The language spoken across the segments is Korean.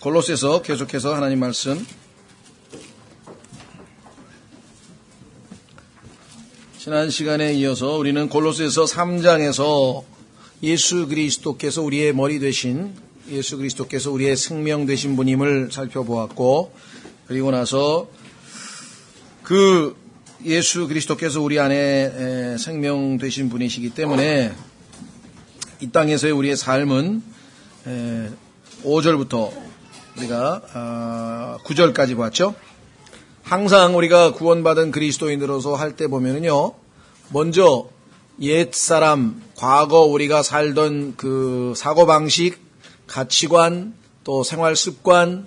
골로새서 계속해서 하나님 말씀 지난 시간에 이어서 우리는 골로새서 3장에서 예수 그리스도께서 우리의 머리 되신 예수 그리스도께서 우리의 생명 되신 분임을 살펴보았고 그리고 나서 그 예수 그리스도께서 우리 안에 생명 되신 분이시기 때문에 이 땅에서의 우리의 삶은 5절부터 우리가 9절까지 봤죠. 항상 우리가 구원받은 그리스도인으로서 할 때 보면은요, 먼저 옛사람, 과거 우리가 살던 그 사고방식, 가치관, 또 생활습관,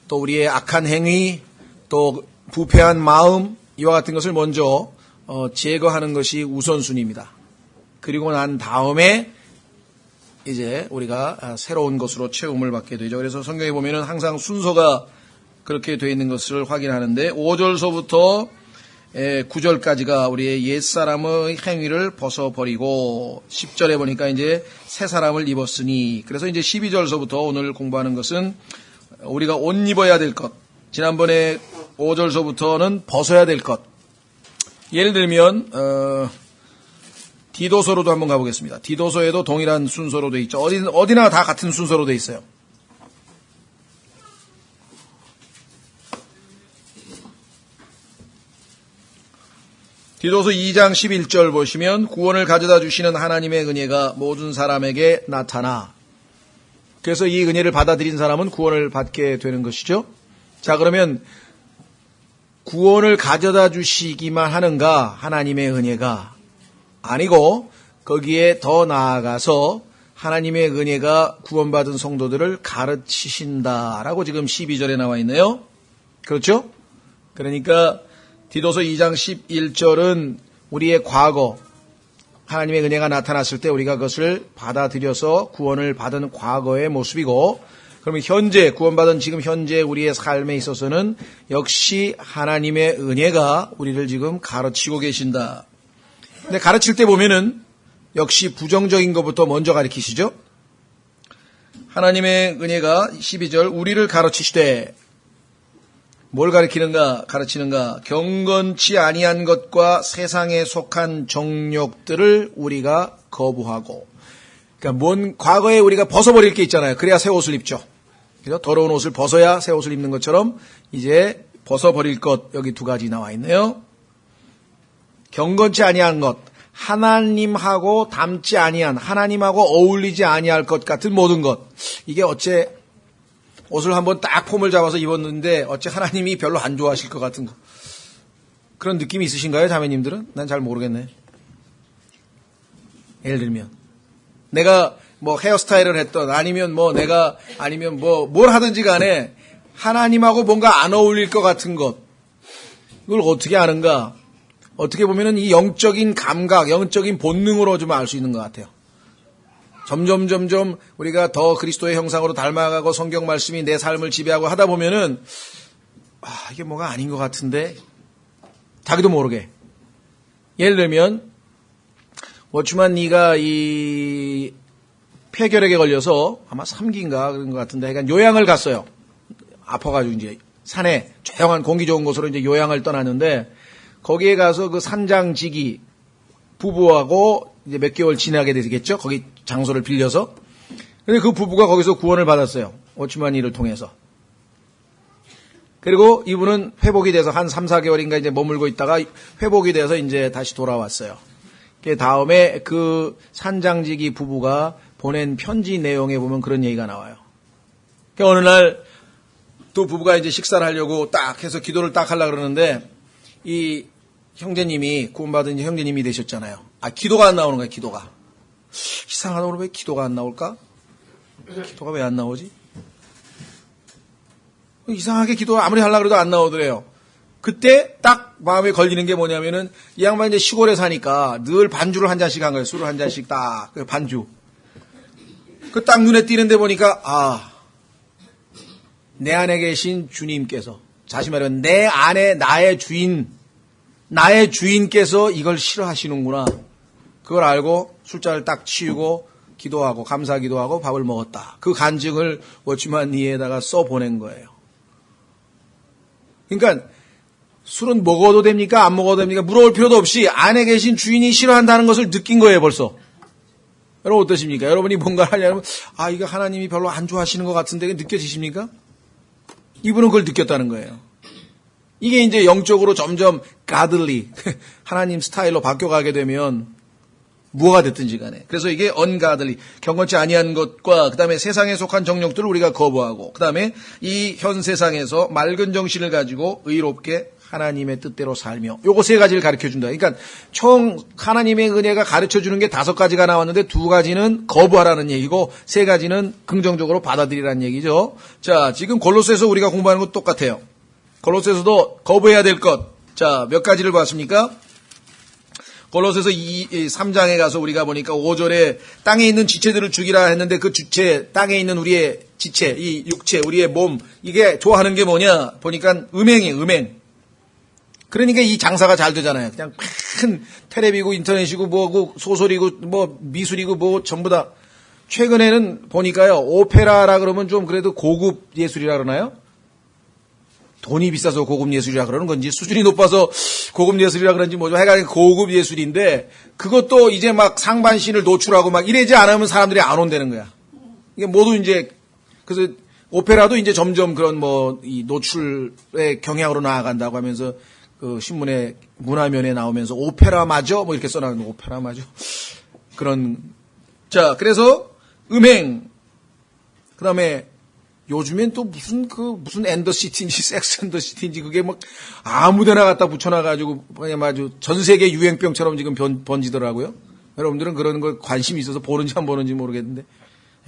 또 우리의 악한 행위, 또 부패한 마음, 이와 같은 것을 먼저 제거하는 것이 우선순위입니다. 그리고 난 다음에 이제 우리가 새로운 것으로 채움을 받게 되죠. 그래서 성경에 보면은 항상 순서가 그렇게 되어 있는 것을 확인하는데 5절서부터 9절까지가 우리의 옛사람의 행위를 벗어버리고 10절에 보니까 이제 새 사람을 입었으니 그래서 이제 12절서부터 오늘 공부하는 것은 우리가 옷 입어야 될 것. 지난번에 5절서부터는 벗어야 될 것. 예를 들면 디도서로도 한번 가보겠습니다. 디도서에도 동일한 순서로 되어 있죠. 어디나 다 같은 순서로 되어 있어요. 디도서 2장 11절 보시면 구원을 가져다 주시는 하나님의 은혜가 모든 사람에게 나타나. 그래서 이 은혜를 받아들인 사람은 구원을 받게 되는 것이죠. 자, 그러면 구원을 가져다 주시기만 하는가? 하나님의 은혜가 아니고 거기에 더 나아가서 하나님의 은혜가 구원받은 성도들을 가르치신다라고 지금 12절에 나와 있네요. 그렇죠? 그러니까 디도서 2장 11절은 우리의 과거, 하나님의 은혜가 나타났을 때 우리가 그것을 받아들여서 구원을 받은 과거의 모습이고, 그러면 현재, 구원받은 지금 현재 우리의 삶에 있어서는 역시 하나님의 은혜가 우리를 지금 가르치고 계신다. 근데 가르칠 때 보면은 역시 부정적인 것부터 먼저 가르치시죠. 하나님의 은혜가 12절 우리를 가르치시되 뭘 가르치는가? 경건치 아니한 것과 세상에 속한 정욕들을 우리가 거부하고. 그러니까 과거에 우리가 벗어버릴 게 있잖아요. 그래야 새 옷을 입죠. 그래서 더러운 옷을 벗어야 새 옷을 입는 것처럼 이제 벗어버릴 것 여기 두 가지 나와 있네요. 경건치 아니한 것, 하나님하고 닮지 아니한, 하나님하고 어울리지 아니할 것 같은 모든 것. 이게 어째 옷을 한번 딱 폼을 잡아서 입었는데 어째 하나님이 별로 안 좋아하실 것 같은 거. 그런 느낌이 있으신가요, 자매님들은? 난 잘 모르겠네. 예를 들면 내가 뭐 헤어스타일을 했던 아니면 뭘 하든지 간에 하나님하고 뭔가 안 어울릴 것 같은 것. 이걸 어떻게 아는가? 어떻게 보면은 이 영적인 감각, 영적인 본능으로 좀 알 수 있는 것 같아요. 점점 우리가 더 그리스도의 형상으로 닮아가고 성경 말씀이 내 삶을 지배하고 하다 보면은 이게 뭐가 아닌 것 같은데 자기도 모르게. 예를 들면 워추만 네가 이 폐결핵에 걸려서 아마 3기인가 그런 것 같은데 그러니까 요양을 갔어요. 아파가지고 이제 산에 조용한 공기 좋은 곳으로 이제 요양을 떠났는데 거기에 가서 그 산장지기 부부하고 이제 몇 개월 지나게 되겠죠. 거기 장소를 빌려서. 근데 그 부부가 거기서 구원을 받았어요. 워치만이를 통해서. 그리고 이분은 회복이 돼서 한 3, 4개월인가 이제 머물고 있다가 회복이 돼서 이제 다시 돌아왔어요. 그 다음에 그 산장지기 부부가 보낸 편지 내용에 보면 그런 얘기가 나와요. 어느 날 또 부부가 이제 식사를 하려고 딱 해서 기도를 딱 하려고 그러는데 이 형제님이 구원받은 형제님이 되셨잖아요. 기도가 안 나오는 거예요. 기도가. 이상하다. 왜 기도가 안 나올까? 기도가 왜 안 나오지? 이상하게 기도 아무리 하려고 해도 안 나오더래요. 그때 딱 마음에 걸리는 게 뭐냐면은 이 양반이 이제 시골에 사니까 늘 반주를 한 잔씩 한 거예요. 술을 한 잔씩 딱 반주. 그 딱 눈에 띄는데 보니까 내 안에 계신 주님께서 다시 말하면 내 안에 나의 주인께서 이걸 싫어하시는구나. 그걸 알고 술잔을 딱 치우고 기도하고 감사 기도하고 밥을 먹었다. 그 간증을 워치만 니에다가 써 보낸 거예요. 그러니까 술은 먹어도 됩니까? 안 먹어도 됩니까? 물어볼 필요도 없이 안에 계신 주인이 싫어한다는 것을 느낀 거예요, 벌써. 여러분 어떠십니까? 여러분이 뭔가 하려면 이거 하나님이 별로 안 좋아하시는 것 같은데 느껴지십니까? 이분은 그걸 느꼈다는 거예요. 이게 이제 영적으로 점점 godly 하나님 스타일로 바뀌어가게 되면 무엇가 됐든지 간에. 그래서 이게 ungodly, 경건치 아니한 것과 그 다음에 세상에 속한 정욕들을 우리가 거부하고 그 다음에 이 현 세상에서 맑은 정신을 가지고 의롭게 하나님의 뜻대로 살며 요거 세 가지를 가르쳐준다. 그러니까 총 하나님의 은혜가 가르쳐주는 게 5가지가 나왔는데 2가지는 거부하라는 얘기고 3가지는 긍정적으로 받아들이라는 얘기죠. 자, 지금 골로새에서 우리가 공부하는 것 똑같아요. 골로새에서도 거부해야 될 것. 자, 몇 가지를 봤습니까? 골로새서 3장에 가서 우리가 보니까 5절에 땅에 있는 지체들을 죽이라 했는데 그 주체, 땅에 있는 우리의 지체, 이 육체, 우리의 몸, 이게 좋아하는 게 뭐냐? 보니까 음행이에요, 음행. 그러니까 이 장사가 잘 되잖아요. 그냥 큰 텔레비고 인터넷이고 뭐고 소설이고 뭐 미술이고 뭐 전부 다. 최근에는 보니까요, 오페라라 그러면 좀 그래도 고급 예술이라 그러나요? 돈이 비싸서 고급 예술이라 그러는 건지 수준이 높아서 고급 예술이라 그런지 뭐죠. 하여간 고급 예술인데 그것도 이제 막 상반신을 노출하고 막 이러지 않으면 사람들이 안 온다는 거야. 이게 모두 이제 그래서 오페라도 이제 점점 그런 뭐 이 노출의 경향으로 나아간다고 하면서 그 신문에 문화면에 나오면서 오페라 맞아? 뭐 이렇게 써놨는데 오페라 맞아? 그런. 자, 그래서 음행. 그 다음에 요즘엔 또 무슨 엔더시티인지 섹스 엔더시티인지 그게 막 아무데나 갖다 붙여놔가지고 그냥 아주 전 세계 유행병처럼 지금 번지더라고요. 여러분들은 그런 거 관심이 있어서 보는지 안 보는지 모르겠는데.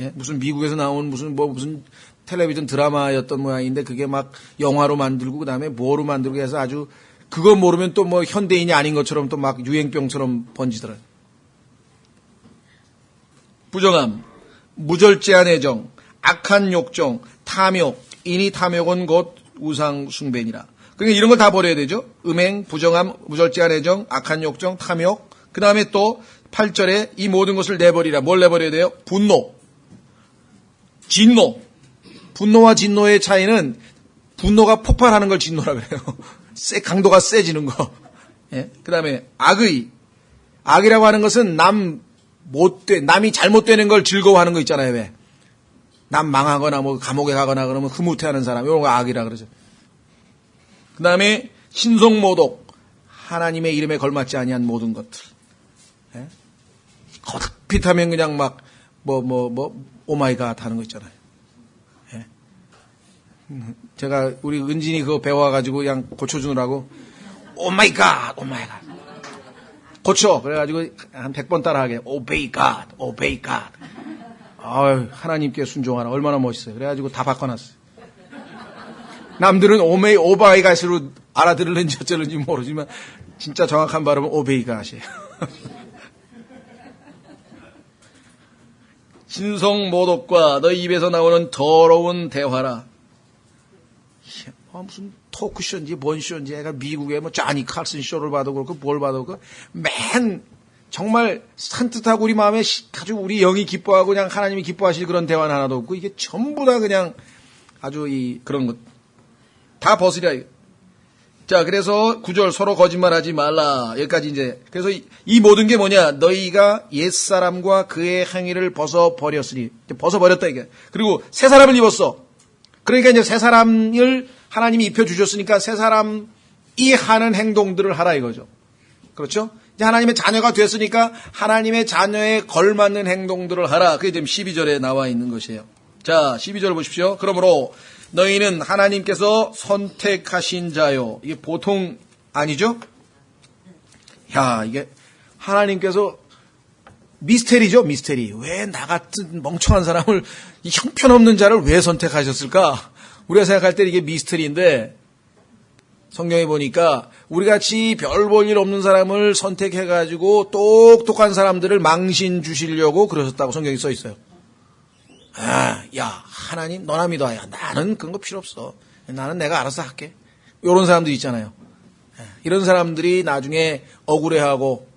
예? 무슨 미국에서 나온 무슨 텔레비전 드라마였던 모양인데 그게 막 영화로 만들고 그 다음에 뭐로 만들고 해서 아주 그거 모르면 또 뭐 현대인이 아닌 것처럼 또 막 유행병처럼 번지더라고요. 부정함, 무절제한 애정, 악한 욕정, 탐욕, 인이 탐욕은 곧 우상 숭배니라. 그러니까 이런 걸 다 버려야 되죠. 음행, 부정함, 무절제한 애정, 악한 욕정, 탐욕. 그 다음에 또 8절에 이 모든 것을 내버리라. 뭘 내버려야 돼요? 분노, 진노. 분노와 진노의 차이는 분노가 폭발하는 걸 진노라 그래요. 강도가 세지는 거. 예? 그 다음에 악의. 악이라고 하는 것은 남이 잘못되는 걸 즐거워하는 거 있잖아요. 왜? 남 망하거나 뭐 감옥에 가거나 그러면 흐뭇해하는 사람. 이런 거 악이라 그러죠. 그 다음에 신성모독. 하나님의 이름에 걸맞지 아니한 모든 것들. 예? 겉핏하면 그냥 막 오마이갓 하는 거 있잖아요. 예? 제가 우리 은진이 그거 배워가지고 그냥 고쳐주느라고 오마이갓 고쳐. 그래가지고 한 100번 따라하게 오베이갓 하나님께 순종하라. 얼마나 멋있어요. 그래가지고 다 바꿔놨어요. 남들은 오바이갓으로 알아들을는지 어쩌는지 모르지만 진짜 정확한 발음은 오베이갓이에요. 신성모독과 너희 입에서 나오는 더러운 대화라. 무슨 토크쇼인지 뭔 쇼인지 애가 미국에 뭐 자니 칼슨 쇼를 봐도 그렇고 뭘 봐도 그렇고 맨 정말 산뜻하고 우리 마음에 아주 우리 영이 기뻐하고 그냥 하나님이 기뻐하실 그런 대화는 하나도 없고 이게 전부 다 그냥 아주 그런 것 다 벗으랴. 자, 그래서 9절 서로 거짓말하지 말라. 여기까지 이제 그래서 이 모든 게 뭐냐? 너희가 옛사람과 그의 행위를 벗어버렸으니 벗어버렸다 이게. 그리고 새 사람을 입었어. 그러니까 이제 새 사람을 하나님이 입혀주셨으니까 새 사람이 하는 행동들을 하라 이거죠. 그렇죠? 이제 하나님의 자녀가 됐으니까 하나님의 자녀에 걸맞는 행동들을 하라. 그게 지금 12절에 나와 있는 것이에요. 자, 12절 보십시오. 그러므로 너희는 하나님께서 선택하신 자요. 이게 보통 아니죠? 야, 이게 하나님께서 미스테리죠, 미스테리. 왜 나 같은 멍청한 사람을, 이 형편없는 자를 왜 선택하셨을까? 우리가 생각할 때 이게 미스테리인데, 성경에 보니까 우리같이 별 볼 일 없는 사람을 선택해가지고 똑똑한 사람들을 망신 주시려고 그러셨다고 성경에 써 있어요. 야, 하나님, 너나 믿어. 야, 나는 그런 거 필요 없어. 나는 내가 알아서 할게. 이런 사람들 있잖아요. 이런 사람들이 나중에 억울해하고,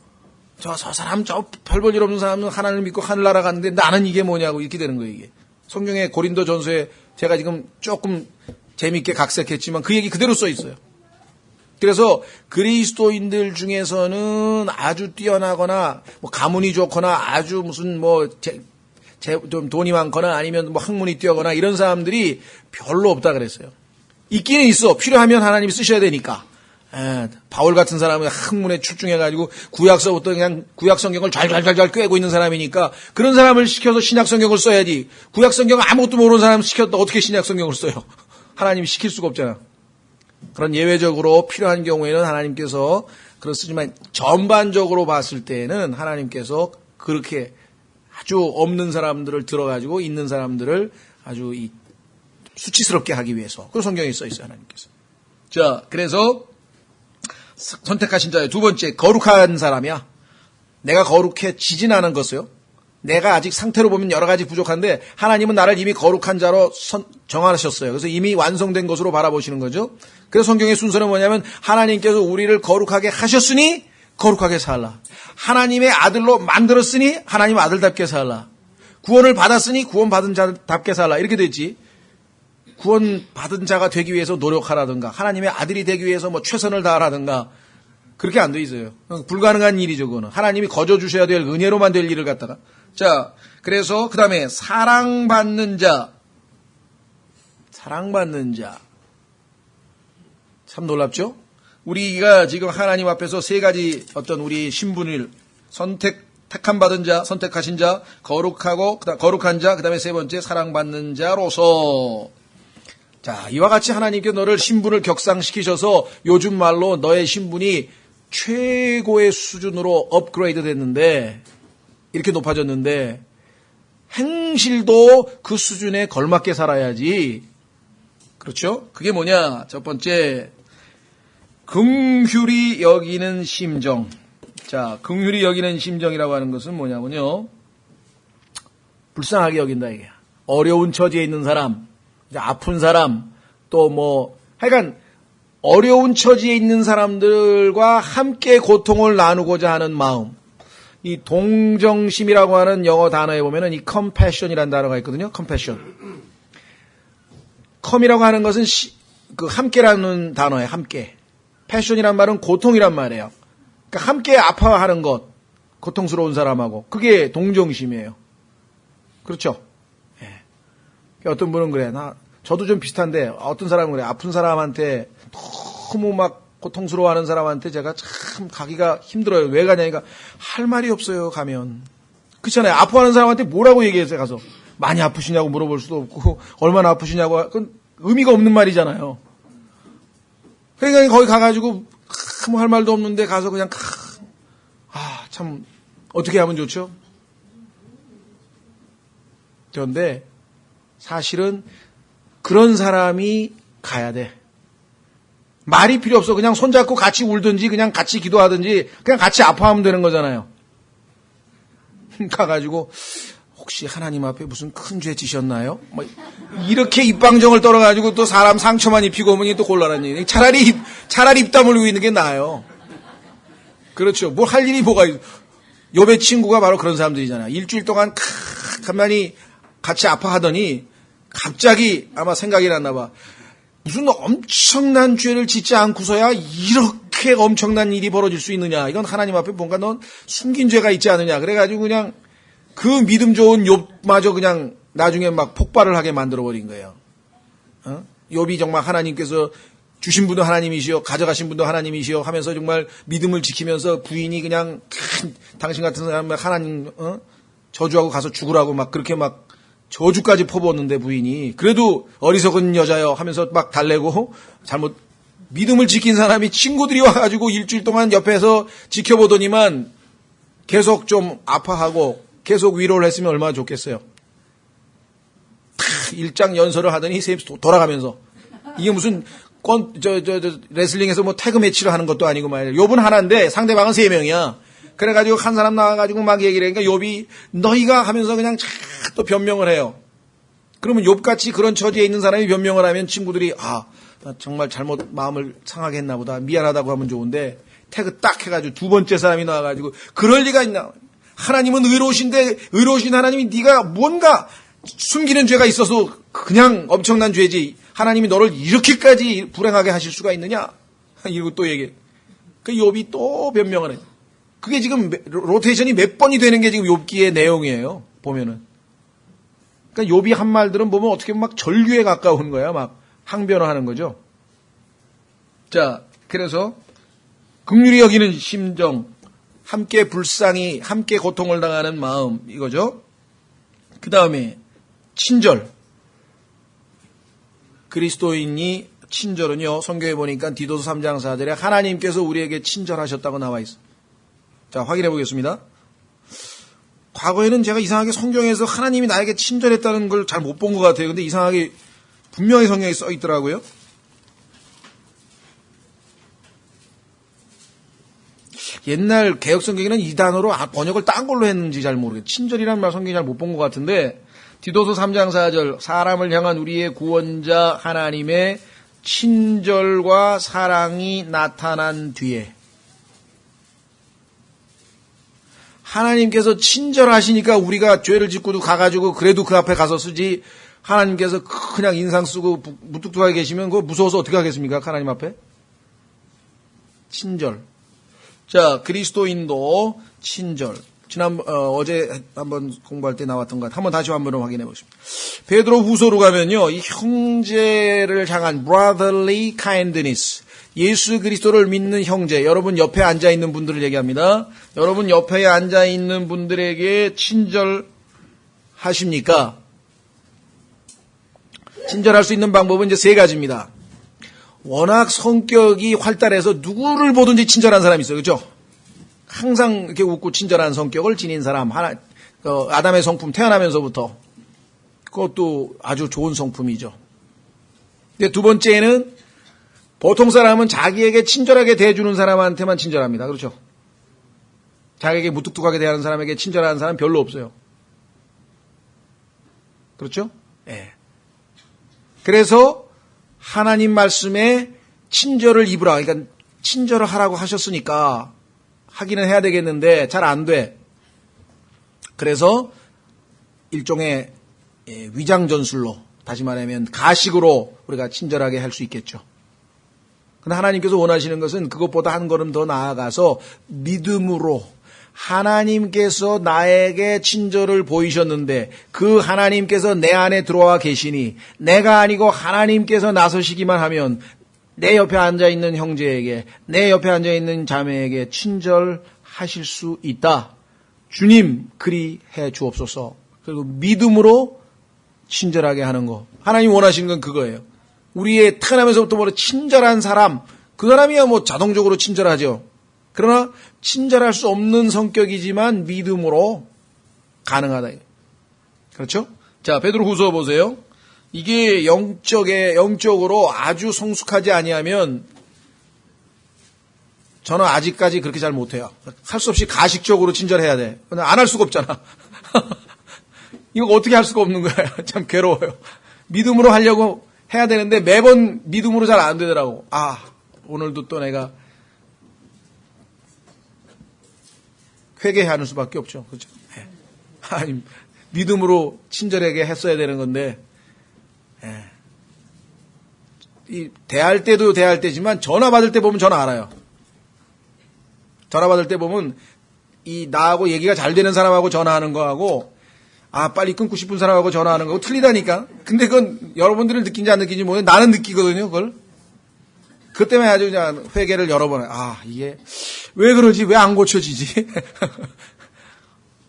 저 사람, 저 별 볼 일 없는 사람은 하나님을 믿고 하늘나라 갔는데 나는 이게 뭐냐고 이렇게 되는 거예요, 이게. 성경의 고린도 전서에 제가 지금 조금 재밌게 각색했지만 그 얘기 그대로 써 있어요. 그래서 그리스도인들 중에서는 아주 뛰어나거나 뭐 가문이 좋거나 아주 무슨 뭐 좀 돈이 많거나 아니면 뭐 학문이 뛰어거나 이런 사람들이 별로 없다 그랬어요. 있기는 있어. 필요하면 하나님이 쓰셔야 되니까. 바울 같은 사람은 학문에 출중해가지고 구약서부터 그냥 구약성경을 잘 꿰고 있는 사람이니까 그런 사람을 시켜서 신약성경을 써야지. 구약성경 아무것도 모르는 사람 시켰다 어떻게 신약성경을 써요? 하나님이 시킬 수가 없잖아. 그런 예외적으로 필요한 경우에는 하나님께서 그렇지만 전반적으로 봤을 때는 하나님께서 그렇게 아주 없는 사람들을 들어가지고 있는 사람들을 아주 수치스럽게 하기 위해서 그 성경에 써 있어요, 하나님께서. 자, 그래서 선택하신 자의 두 번째, 거룩한 사람이야. 내가 거룩해지진 않은 것이요. 내가 아직 상태로 보면 여러 가지 부족한데 하나님은 나를 이미 거룩한 자로 정하셨어요. 그래서 이미 완성된 것으로 바라보시는 거죠. 그래서 성경의 순서는 뭐냐면 하나님께서 우리를 거룩하게 하셨으니 거룩하게 살라. 하나님의 아들로 만들었으니 하나님 아들답게 살라. 구원을 받았으니 구원받은 자답게 살라. 이렇게 됐지. 구원받은 자가 되기 위해서 노력하라든가 하나님의 아들이 되기 위해서 뭐 최선을 다하라든가 그렇게 안 돼 있어요. 불가능한 일이죠. 그거는 하나님이 거저 주셔야 될 은혜로만 될 일을 갖다가. 자, 그래서 그 다음에 사랑받는 자. 참 놀랍죠? 우리가 지금 하나님 앞에서 세 가지 어떤 우리 신분을 택함 받은 자, 선택하신 자, 거룩한 자, 그 다음에 세 번째 사랑받는 자로서. 자, 이와 같이 하나님께 너를 신분을 격상시키셔서 요즘 말로 너의 신분이 최고의 수준으로 업그레이드 됐는데, 이렇게 높아졌는데, 행실도 그 수준에 걸맞게 살아야지. 그렇죠? 그게 뭐냐? 첫 번째, 긍휼히 여기는 심정. 자, 긍휼히 여기는 심정이라고 하는 것은 뭐냐면요. 불쌍하게 여긴다, 이게. 어려운 처지에 있는 사람, 아픈 사람, 또 뭐, 하여간, 어려운 처지에 있는 사람들과 함께 고통을 나누고자 하는 마음. 이 동정심이라고 하는 영어 단어에 보면은 이 compassion이라는 단어가 있거든요. compassion. com이라고 하는 것은 그 함께라는 단어예요. 함께. passion이란 말은 고통이란 말이에요. 그러니까 함께 아파하는 것, 고통스러운 사람하고 그게 동정심이에요. 그렇죠? 예. 어떤 분은 그래. 저도 좀 비슷한데 어떤 사람은 그래. 아픈 사람한테 너무 막 고통스러워하는 사람한테 제가 참 가기가 힘들어요. 왜 가냐니까 할 말이 없어요. 가면. 그렇잖아요. 아파하는 사람한테 뭐라고 얘기했어요. 가서 많이 아프시냐고 물어볼 수도 없고 얼마나 아프시냐고 그건 의미가 없는 말이잖아요. 그러니까 거기 가가지고 뭐 할 말도 없는데 가서 그냥 참 어떻게 하면 좋죠? 그런데 사실은 그런 사람이 가야 돼. 말이 필요 없어. 그냥 손잡고 같이 울든지 그냥 같이 기도하든지 그냥 같이 아파하면 되는 거잖아요. 가가지고 혹시 하나님 앞에 무슨 큰 죄 지셨나요? 뭐 이렇게 입방정을 떨어가지고 또 사람 상처만 입히고 오면 또 곤란한 일이. 차라리 입 다물고 있는 게 나아요. 그렇죠. 뭘 할 일이 뭐가 있어. 욥의 친구가 바로 그런 사람들이잖아요. 일주일 동안 가만히 같이 아파하더니 갑자기 아마 생각이 났나 봐. 무슨 엄청난 죄를 짓지 않고서야 이렇게 엄청난 일이 벌어질 수 있느냐. 이건 하나님 앞에 뭔가 넌 숨긴 죄가 있지 않느냐. 그래가지고 그냥 그 믿음 좋은 욥마저 그냥 나중에 막 폭발을 하게 만들어버린 거예요. 욥이 정말 하나님께서 주신 분도 하나님이시오, 가져가신 분도 하나님이시오 하면서 정말 믿음을 지키면서 부인이 그냥 당신 같은 사람 하나님 저주하고 가서 죽으라고 막 그렇게 막 저주까지 퍼부었는데 부인이 그래도 어리석은 여자여 하면서 막 달래고 잘못 믿음을 지킨 사람이 친구들이 와가지고 일주일 동안 옆에서 지켜보더니만 계속 좀 아파하고 계속 위로를 했으면 얼마나 좋겠어요. 일장 연설을 하더니 돌아가면서 이게 무슨 레슬링에서 뭐 태그 매치를 하는 것도 아니고 말이야. 욥은 하나인데 상대방은 3명이야. 그래가지고 한 사람 나와가지고 막 얘기를 하니까 욥이 너희가 하면서 그냥 또 변명을 해요. 그러면 욥같이 그런 처지에 있는 사람이 변명을 하면 친구들이 나 정말 잘못 마음을 상하게 했나 보다. 미안하다고 하면 좋은데 태그 딱 해가지고 두 번째 사람이 나와가지고 그럴 리가 있나? 하나님은 의로우신데 의로우신 하나님이 네가 뭔가 숨기는 죄가 있어서 그냥 엄청난 죄지 하나님이 너를 이렇게까지 불행하게 하실 수가 있느냐? 이러고 또 얘기해. 그 욥이 또 변명을 해. 그게 지금 로테이션이 몇 번이 되는 게 지금 욥기의 내용이에요. 보면은. 그러니까 욥이 한 말들은 보면 어떻게 보면 막 절규에 가까운 거야. 막 항변하는 거죠. 자, 그래서 긍휼히 여기는 심정, 함께 불쌍히, 함께 고통을 당하는 마음 이거죠. 그 다음에 친절. 그리스도인이 친절은요. 성경에 보니까 디도서 3장 4절에 하나님께서 우리에게 친절하셨다고 나와 있어요. 자, 확인해 보겠습니다. 과거에는 제가 이상하게 성경에서 하나님이 나에게 친절했다는 걸 잘 못 본 것 같아요. 근데 이상하게 분명히 성경에 써 있더라고요. 옛날 개혁성경에는 이 단어로 번역을 딴 걸로 했는지 잘 모르겠어요. 친절이라는 말 성경에 잘 못 본 것 같은데 디도서 3장 4절 사람을 향한 우리의 구원자 하나님의 친절과 사랑이 나타난 뒤에 하나님께서 친절하시니까 우리가 죄를 짓고도 가가지고 그래도 그 앞에 가서 쓰지 하나님께서 그냥 인상 쓰고 무뚝뚝하게 계시면 그거 무서워서 어떻게 하겠습니까? 하나님 앞에? 친절. 자, 그리스도인도 친절. 어제 한번 공부할 때 나왔던 것 같아요. 한번 다시 한번 확인해 보십시오. 베드로 후서로 가면요. 이 형제를 향한 brotherly kindness. 예수 그리스도를 믿는 형제, 여러분 옆에 앉아있는 분들을 얘기합니다. 여러분 옆에 앉아있는 분들에게 친절하십니까? 친절할 수 있는 방법은 이제 세 가지입니다. 워낙 성격이 활달해서 누구를 보든지 친절한 사람이 있어요. 그렇죠? 항상 이렇게 웃고 친절한 성격을 지닌 사람, 아담의 성품 태어나면서부터. 그것도 아주 좋은 성품이죠. 근데 두 번째는 보통 사람은 자기에게 친절하게 대해주는 사람한테만 친절합니다. 그렇죠? 자기에게 무뚝뚝하게 대하는 사람에게 친절한 사람 별로 없어요. 그렇죠? 예. 그래서 하나님 말씀에 친절을 입으라. 그러니까 친절을 하라고 하셨으니까 하기는 해야 되겠는데 잘 안 돼. 그래서 일종의 위장전술로, 다시 말하면 가식으로 우리가 친절하게 할 수 있겠죠. 그런데 하나님께서 원하시는 것은 그것보다 한 걸음 더 나아가서 믿음으로 하나님께서 나에게 친절을 보이셨는데 그 하나님께서 내 안에 들어와 계시니 내가 아니고 하나님께서 나서시기만 하면 내 옆에 앉아있는 형제에게, 내 옆에 앉아있는 자매에게 친절하실 수 있다. 주님 그리 해 주옵소서. 그리고 믿음으로 친절하게 하는 거. 하나님 원하시는 건 그거예요. 우리의 태어나면서부터 뭐 친절한 사람, 그 사람이야 뭐 자동적으로 친절하죠. 그러나 친절할 수 없는 성격이지만 믿음으로 가능하다. 그렇죠? 자, 베드로후서 보세요. 이게 영적으로 아주 성숙하지 아니하면 저는 아직까지 그렇게 잘 못해요. 할 수 없이 가식적으로 친절해야 돼. 안 할 수가 없잖아. 이거 어떻게 할 수가 없는 거야. 참 괴로워요. 믿음으로 하려고 해야 되는데 매번 믿음으로 잘 안 되더라고. 오늘도 또 내가 회개하는 수밖에 없죠. 그렇죠? 아니, 믿음으로 친절하게 했어야 되는 건데, 대할 때도 대할 때지만 전화 받을 때 보면 전화 알아요. 전화 받을 때 보면 나하고 얘기가 잘 되는 사람하고 전화하는 거하고 빨리 끊고 싶은 사람하고 전화하는 거하고 틀리다니까. 근데 그건 여러분들은 느낀지 안 느낀지 모르겠는데 나는 느끼거든요. 그걸. 그것 때문에 아주 그냥 회개를 여러 번 이게 왜 그러지? 왜 안 고쳐지지?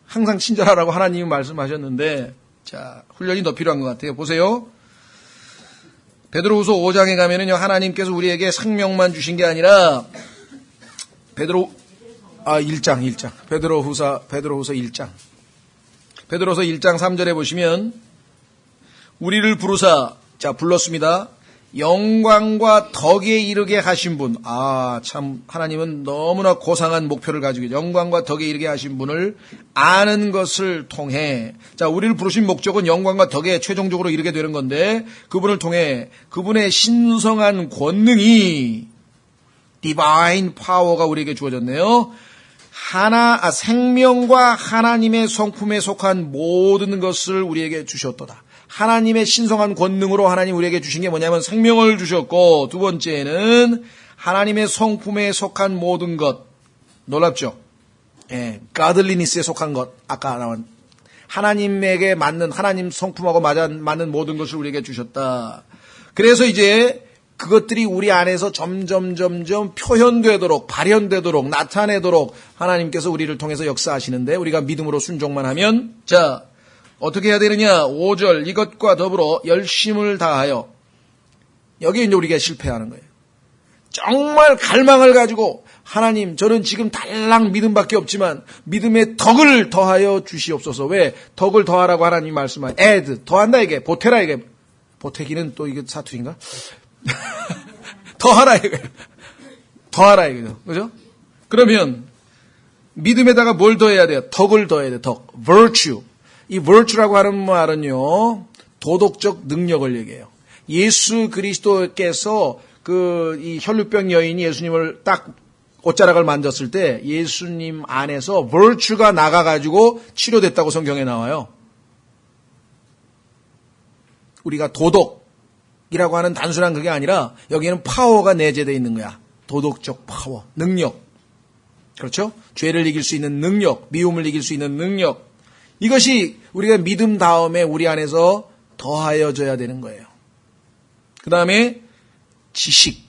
항상 친절하라고 하나님이 말씀하셨는데, 자, 훈련이 더 필요한 것 같아요. 보세요. 베드로후서 5장에 가면은요, 하나님께서 우리에게 생명만 주신 게 아니라, 1장. 베드로후서 1장. 베드로후서 1장 3절에 보시면, 우리를 부르사, 자, 불렀습니다. 영광과 덕에 이르게 하신 분. 참 하나님은 너무나 고상한 목표를 가지고 영광과 덕에 이르게 하신 분을 아는 것을 통해, 자, 우리를 부르신 목적은 영광과 덕에 최종적으로 이르게 되는 건데, 그분을 통해 그분의 신성한 권능이 디바인 파워가 우리에게 주어졌네요. 생명과 하나님의 성품에 속한 모든 것을 우리에게 주셨도다. 하나님의 신성한 권능으로 하나님 우리에게 주신 게 뭐냐면 생명을 주셨고, 두 번째는 하나님의 성품에 속한 모든 것. 놀랍죠? 가들리니스에 속한 것. 아까 나온 하나님에게 맞는, 하나님 성품하고 맞는 모든 것을 우리에게 주셨다. 그래서 이제 그것들이 우리 안에서 점점 표현되도록, 발현되도록, 나타내도록 하나님께서 우리를 통해서 역사하시는데, 우리가 믿음으로 순종만 하면, 자, 어떻게 해야 되느냐? 5절, 이것과 더불어 열심을 다하여. 여기 이제 우리가 실패하는 거예요. 정말 갈망을 가지고, 하나님, 저는 지금 달랑 믿음밖에 없지만 믿음의 덕을 더하여 주시옵소서. 왜? 덕을 더하라고 하나님이 말씀하세요. add, 더한다 이게, 보태라 이게. 보태기는 또 이게 사투리인가? 더하라 이거예요. 더하라 이거죠. 그죠? 그러면 믿음에다가 뭘 더해야 돼요? 덕을 더해야 돼요. 덕. virtue. 이 virtue라고 하는 말은요, 도덕적 능력을 얘기해요. 예수 그리스도께서 이 혈루병 여인이 예수님을 딱 옷자락을 만졌을 때 예수님 안에서 virtue가 나가가지고 치료됐다고 성경에 나와요. 우리가 도덕이라고 하는 단순한 그게 아니라 여기에는 파워가 내재되어 있는 거야. 도덕적 파워, 능력. 그렇죠? 죄를 이길 수 있는 능력, 미움을 이길 수 있는 능력. 이것이 우리가 믿음 다음에 우리 안에서 더하여져야 되는 거예요. 그 다음에 지식.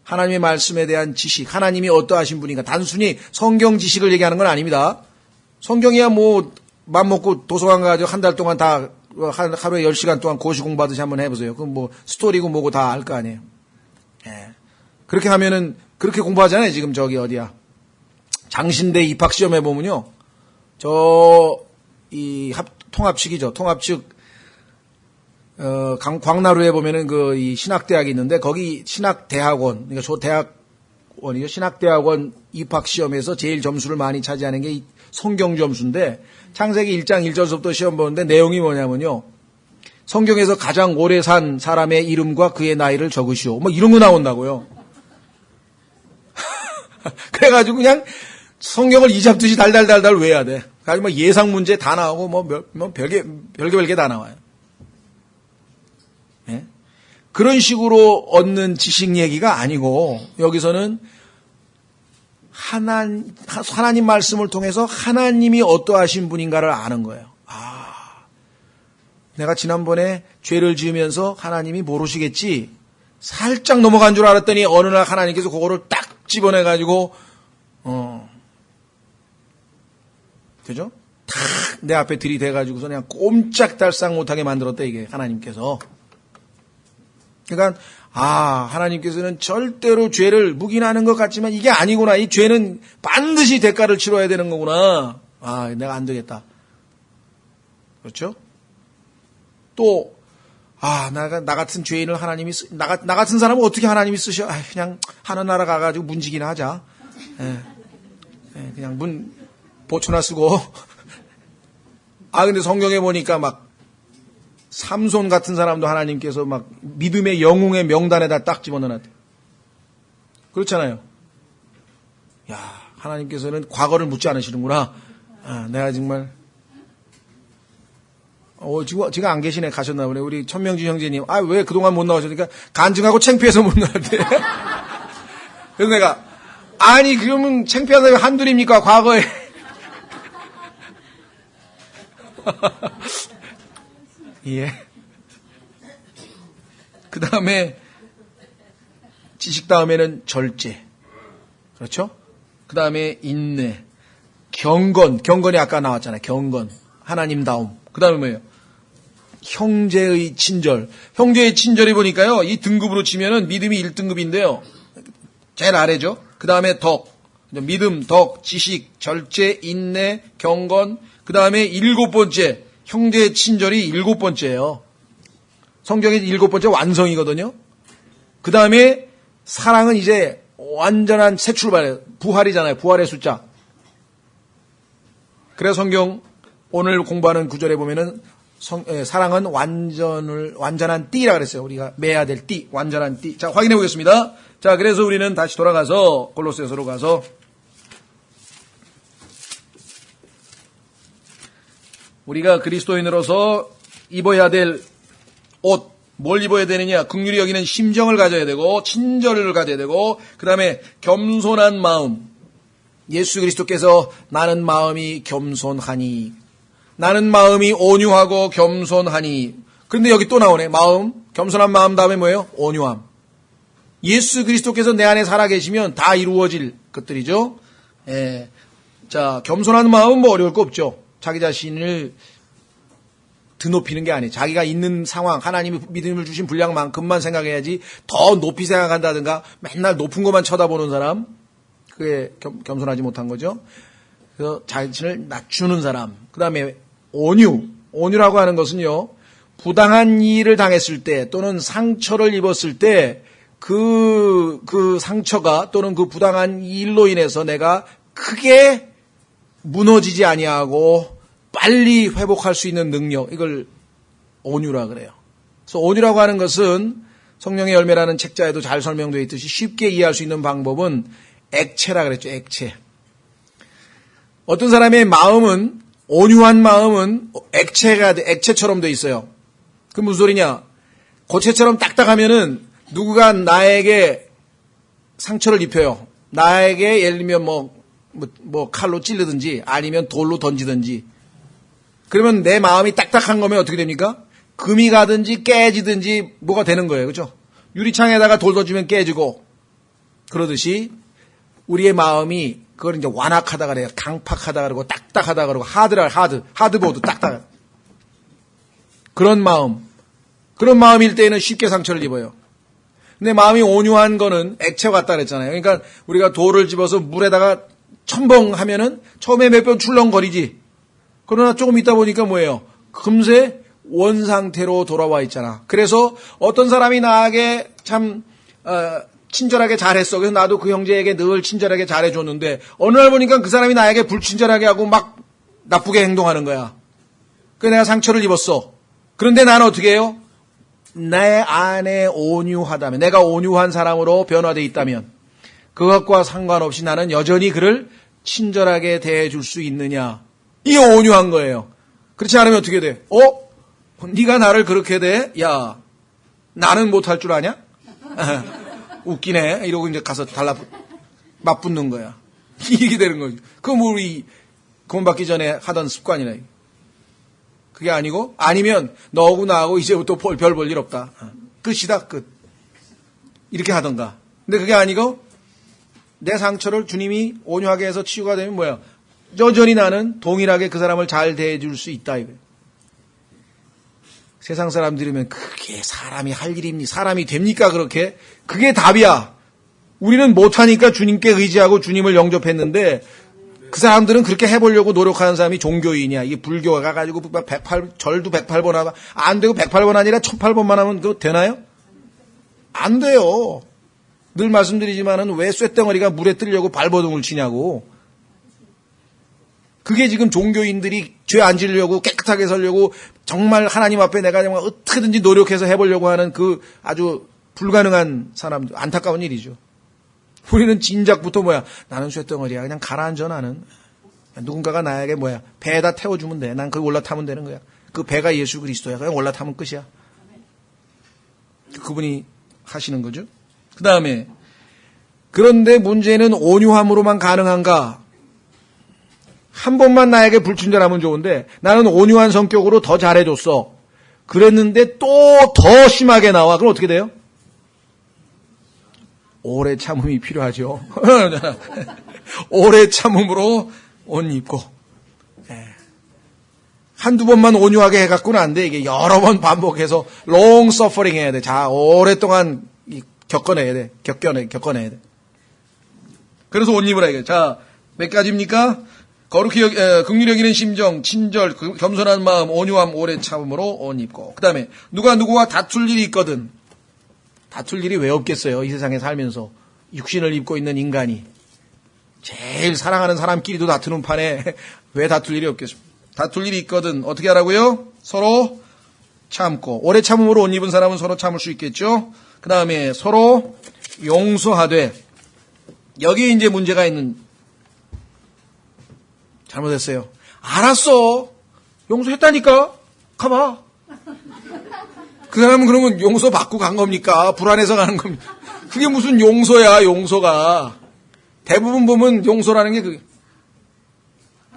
하나님의 말씀에 대한 지식. 하나님이 어떠하신 분인가. 단순히 성경 지식을 얘기하는 건 아닙니다. 성경이야 뭐 맘 먹고 도서관 가가지고 한 달 동안 다 하루에 10시간 동안 고시 공부하듯이 한번 해보세요. 그럼 뭐 스토리고 뭐고 다 알 거 아니에요. 예. 그렇게 하면은 그렇게 공부하잖아요. 지금 저기 어디야. 장신대 입학시험에 보면요. 통합측이죠. 통합측, 광나루에 보면은 이 신학대학이 있는데 거기 신학대학원, 그러니까 대학원이죠. 신학대학원 입학시험에서 제일 점수를 많이 차지하는 게 성경 점수인데 창세기 1장 1절부터 시험 보는데 내용이 뭐냐면요. 성경에서 가장 오래 산 사람의 이름과 그의 나이를 적으시오. 뭐 이런 거 나온다고요. 그래가지고 그냥 성경을 이잡듯이 달달달달 외워야 돼. 그래가지고 뭐 예상 문제 다 나오고 뭐 별게 다 나와요. 예? 그런 식으로 얻는 지식 얘기가 아니고 여기서는 하나님 말씀을 통해서 하나님이 어떠하신 분인가를 아는 거예요. 내가 지난번에 죄를 지으면서 하나님이 모르시겠지 살짝 넘어간 줄 알았더니 어느 날 하나님께서 그거를 딱 집어내가지고 그죠? 탁 내 앞에 들이대가지고서 그냥 꼼짝달싹 못하게 만들었다 이게 하나님께서. 그러니까 하나님께서는 절대로 죄를 묵인하는 것 같지만 이게 아니구나. 이 죄는 반드시 대가를 치러야 되는 거구나. 내가 안 되겠다. 그렇죠? 또 나 같은 죄인을 하나님이 나 같은 사람은 어떻게 하나님이 쓰셔? 그냥 하늘나라 가가지고 문지기나 하자. 그냥 문 보초나 쓰고. 근데 성경에 보니까 막 삼손 같은 사람도 하나님께서 막 믿음의 영웅의 명단에다 딱 집어넣었대. 그렇잖아요. 하나님께서는 과거를 묻지 않으시는구나. 내가 정말 지금 안 계시네. 가셨나 보네. 우리 천명진 형제님. 왜 그동안 못 나오셨으니까 간증하고 창피해서 못 나왔대. 그래서 내가 그러면 창피한 사람이 한둘입니까? 과거에. 예. 그 다음에 지식 다음에는 절제. 그렇죠? 그 다음에 인내. 경건이 아까 나왔잖아요. 경건. 하나님다움. 그 다음에 뭐예요? 형제의 친절. 형제의 친절이 보니까요. 이 등급으로 치면은 믿음이 1등급인데요. 제일 아래죠. 그 다음에 덕. 믿음, 덕, 지식, 절제, 인내, 경건. 그 다음에 7번째. 형제의 친절이 7번째예요. 성경의 7번째 완성이거든요. 그 다음에 사랑은 이제 완전한 새 출발이에요. 부활이잖아요. 부활의 숫자. 그래서 성경 오늘 공부하는 구절에 보면은 사랑은 완전한 띠라 그랬어요. 우리가 매야 될 띠, 완전한 띠. 자, 확인해 보겠습니다. 자, 그래서 우리는 다시 돌아가서 골로새서로 가서 우리가 그리스도인으로서 입어야 될 옷, 뭘 입어야 되느냐? 긍휼히 여기는 심정을 가져야 되고 친절을 가져야 되고 그다음에 겸손한 마음. 예수 그리스도께서 나는 마음이 겸손하니, 나는 마음이 온유하고 겸손하니. 그런데 여기 또 나오네. 마음, 겸손한 마음 다음에 뭐예요? 온유함. 예수 그리스도께서 내 안에 살아계시면 다 이루어질 것들이죠. 예. 자, 겸손한 마음은 뭐 어려울 거 없죠. 자기 자신을 드높이는 게 아니에요. 자기가 있는 상황, 하나님이 믿음을 주신 분량만큼만 생각해야지 더 높이 생각한다든가 맨날 높은 것만 쳐다보는 사람, 그게 겸손하지 못한 거죠. 그래서 자신을 낮추는 사람. 그 다음에 온유라고 하는 것은요, 부당한 일을 당했을 때 또는 상처를 입었을 때 그 상처가 또는 그 부당한 일로 인해서 내가 크게 무너지지 아니하고 빨리 회복할 수 있는 능력, 이걸 온유라 그래요. 그래서 온유라고 하는 것은 성령의 열매라는 책자에도 잘 설명되어 있듯이 쉽게 이해할 수 있는 방법은 액체라 그랬죠. 액체. 어떤 사람의 마음은, 온유한 마음은 액체처럼 돼 있어요. 그 무슨 소리냐? 고체처럼 딱딱하면은 누구가 나에게 상처를 입혀요. 나에게 예를 들면 뭐 칼로 찌르든지 아니면 돌로 던지든지. 그러면 내 마음이 딱딱한 거면 어떻게 됩니까? 금이 가든지 깨지든지 뭐가 되는 거예요. 그렇죠? 유리창에다가 돌 던지면 깨지고. 그러듯이 우리의 마음이 그걸 이제 완악하다 그래요. 강팍하다 그러고 딱딱하다 그러고 하드보드 딱딱. 그런 마음일 때에는 쉽게 상처를 입어요. 근데 마음이 온유한 거는 액체 같다 그랬잖아요. 그러니까 우리가 돌을 집어서 물에다가 첨벙하면은 처음에 몇 번 출렁거리지. 그러나 조금 있다 보니까 뭐예요? 금세 원상태로 돌아와 있잖아. 그래서 어떤 사람이 나에게 참 친절하게 잘했어. 그래서 나도 그 형제에게 늘 친절하게 잘해줬는데 어느 날 보니까 그 사람이 나에게 불친절하게 하고 막 나쁘게 행동하는 거야. 그래서 내가 상처를 입었어. 그런데 나는 어떻게 해요? 내 안에 온유하다면, 내가 온유한 사람으로 변화되어 있다면 그것과 상관없이 나는 여전히 그를 친절하게 대해줄 수 있느냐. 이게 온유한 거예요. 그렇지 않으면 어떻게 돼? 네가 나를 그렇게 대? 야, 나는 못할 줄 아냐? 웃기네. 이러고 이제 가서 맞붙는 거야. 이게 되는 거지. 그럼 우리 구원받기 전에 하던 습관이네. 그게 아니고, 아니면 너하고 나하고 이제부터 별 볼 일 없다. 끝이다, 끝. 이렇게 하던가. 근데 그게 아니고 내 상처를 주님이 온유하게 해서 치유가 되면 뭐야? 여전히 나는 동일하게 그 사람을 잘 대해줄 수 있다. 이거예요. 세상 사람 들으면 그게 사람이 할 일입니까? 사람이 됩니까? 그렇게? 그게 답이야. 우리는 못하니까 주님께 의지하고 주님을 영접했는데 그 사람들은 그렇게 해보려고 노력하는 사람이 종교인이야. 이게 불교가 가지고 절도 108번 하고 안 되고 108번 아니라 1008번만 하면 그거 되나요? 안 돼요. 늘 말씀드리지만은 왜 쇳덩어리가 물에 뜨려고 발버둥을 치냐고. 그게 지금 종교인들이 죄 안 지으려고 깨끗하게 살려고 정말 하나님 앞에 내가 정말 어떻게든지 노력해서 해보려고 하는 그 아주 불가능한 사람들, 안타까운 일이죠. 우리는 진작부터 나는 쇳덩어리야. 그냥 가라앉아 나는. 누군가가 나에게 배에다 태워주면 돼. 난 거기 올라타면 되는 거야. 그 배가 예수 그리스도야. 그냥 올라타면 끝이야. 그분이 하시는 거죠. 그 다음에 그런데 문제는 온유함으로만 가능한가? 한 번만 나에게 불친절하면 좋은데 나는 온유한 성격으로 더 잘해줬어. 그랬는데 또 더 심하게 나와. 그럼 어떻게 돼요? 오래 참음이 필요하죠. 오래 참음으로 옷 입고. 한두 번만 온유하게 해갖고는 안 돼. 이게 여러 번 반복해서 long suffering 해야 돼. 자, 오랫동안 겪어내야 돼. 겪어내야 돼. 그래서 옷 입으라 이게. 자, 몇 가지입니까? 거룩히 긍휼히 여기는 심정, 친절, 겸손한 마음, 온유함, 오래 참음으로 옷 입고. 그 다음에 누구와 다툴 일이 있거든. 다툴 일이 왜 없겠어요? 이 세상에 살면서 육신을 입고 있는 인간이 제일 사랑하는 사람끼리도 다투는 판에 왜 다툴 일이 없겠습니까? 다툴 일이 있거든 어떻게 하라고요? 서로 참고. 오래 참음으로 옷 입은 사람은 서로 참을 수 있겠죠. 그 다음에 서로 용서하되. 여기에 이제 문제가 있는. 잘못했어요. 알았어. 용서했다니까. 가봐. 그 사람은 그러면 용서 받고 간 겁니까? 불안해서 가는 겁니까? 그게 무슨 용서야, 용서가. 대부분 보면 용서라는 게 그게.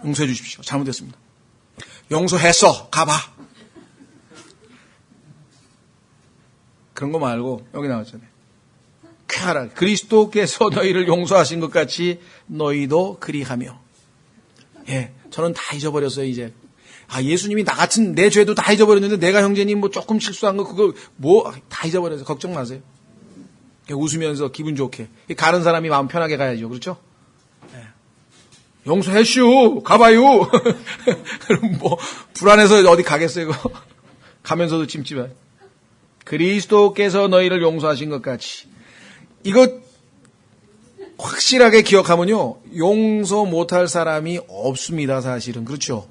용서해 주십시오. 잘못했습니다. 용서했어. 가봐. 그런 거 말고 여기 나왔잖아요. 쾌하라. 그리스도께서 너희를 용서하신 것 같이 너희도 그리하며. 예, 저는 다 잊어버렸어요 이제. 아, 예수님이 나 같은 내 죄도 다 잊어버렸는데 내가 형제님 뭐 조금 실수한 거 그거 뭐 다 잊어버려서 걱정 마세요. 웃으면서 기분 좋게 가는 사람이 마음 편하게 가야죠. 그렇죠? 예. 용서했슈 가봐요. 그럼 뭐 불안해서 어디 가겠어요 이거. 가면서도 찜찜해. 그리스도께서 너희를 용서하신 것 같이. 이거 확실하게 기억하면요. 용서 못할 사람이 없습니다. 사실은. 그렇죠.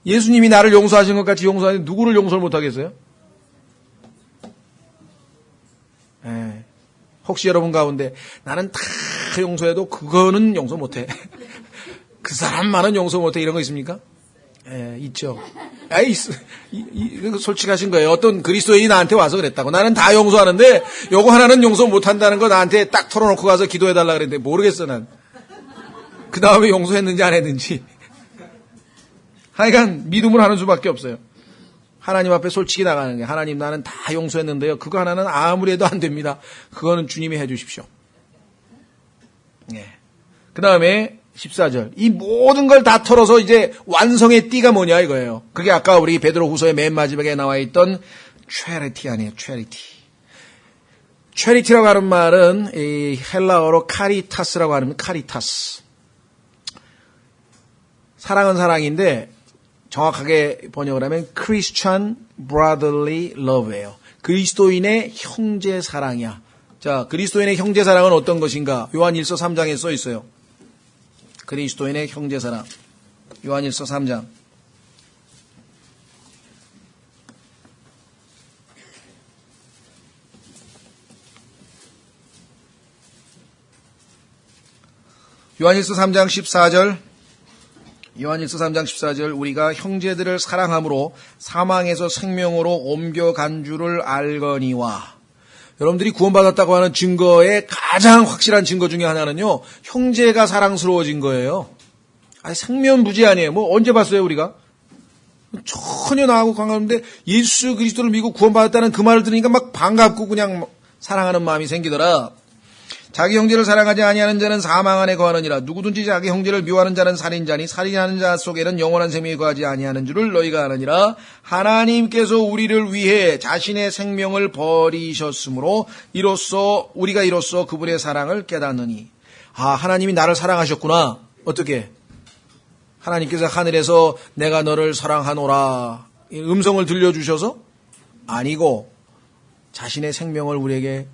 예수님이 나를 용서하신 것 같이 용서하는데 누구를 용서를 못하겠어요? 예. 혹시 여러분 가운데 나는 다 용서해도 그거는 용서 못해. 그 사람만은 용서 못해 이런 거 있습니까? 예, 있죠. 에이, 솔직하신 거예요. 어떤 그리스도인이 나한테 와서 그랬다고. 나는 다 용서하는데 요거 하나는 용서 못한다는 거 나한테 딱 털어놓고 가서 기도해달라 그랬는데 모르겠어 난. 그 다음에 용서했는지 안 했는지. 하여간 믿음을 하는 수밖에 없어요. 하나님 앞에 솔직히 나가는 게 하나님 나는 다 용서했는데요. 그거 하나는 아무리 해도 안 됩니다. 그거는 주님이 해 주십시오. 예. 그 다음에 14절. 이 모든 걸 다 털어서 이제 완성의 띠가 뭐냐 이거예요. 그게 아까 우리 베드로 후서의 맨 마지막에 나와 있던 charity 아니에요. charity. charity라고 하는 말은 이 헬라어로 카리타스라고 하는 카리타스. 사랑은 사랑인데 정확하게 번역을 하면 Christian Brotherly Love예요. 그리스도인의 형제 사랑이야. 자, 그리스도인의 형제 사랑은 어떤 것인가? 요한 1서 3장에 써 있어요. 그리스도인의 형제 사랑. 요한 1서 3장. 요한 1서 3장 14절. 요한 1서 3장 14절. 우리가 형제들을 사랑함으로 사망에서 생명으로 옮겨간 줄을 알거니와. 여러분들이 구원받았다고 하는 증거의 가장 확실한 증거 중에 하나는요, 형제가 사랑스러워진 거예요. 아니, 생면부지 아니에요. 뭐, 언제 봤어요, 우리가? 전혀 나하고 관계없는데, 예수 그리스도를 믿고 구원받았다는 그 말을 들으니까 막 반갑고 그냥 사랑하는 마음이 생기더라. 자기 형제를 사랑하지 아니하는 자는 사망 안에 거하느니라. 누구든지 자기 형제를 미워하는 자는 살인자니 살인하는 자 속에는 영원한 생명이 거하지 아니하는 줄을 너희가 아느니라. 하나님께서 우리를 위해 자신의 생명을 버리셨으므로 우리가 이로써 그분의 사랑을 깨닫느니. 아, 하나님이 나를 사랑하셨구나. 어떻게? 하나님께서 하늘에서 내가 너를 사랑하노라 음성을 들려주셔서? 아니고 자신의 생명을 우리에게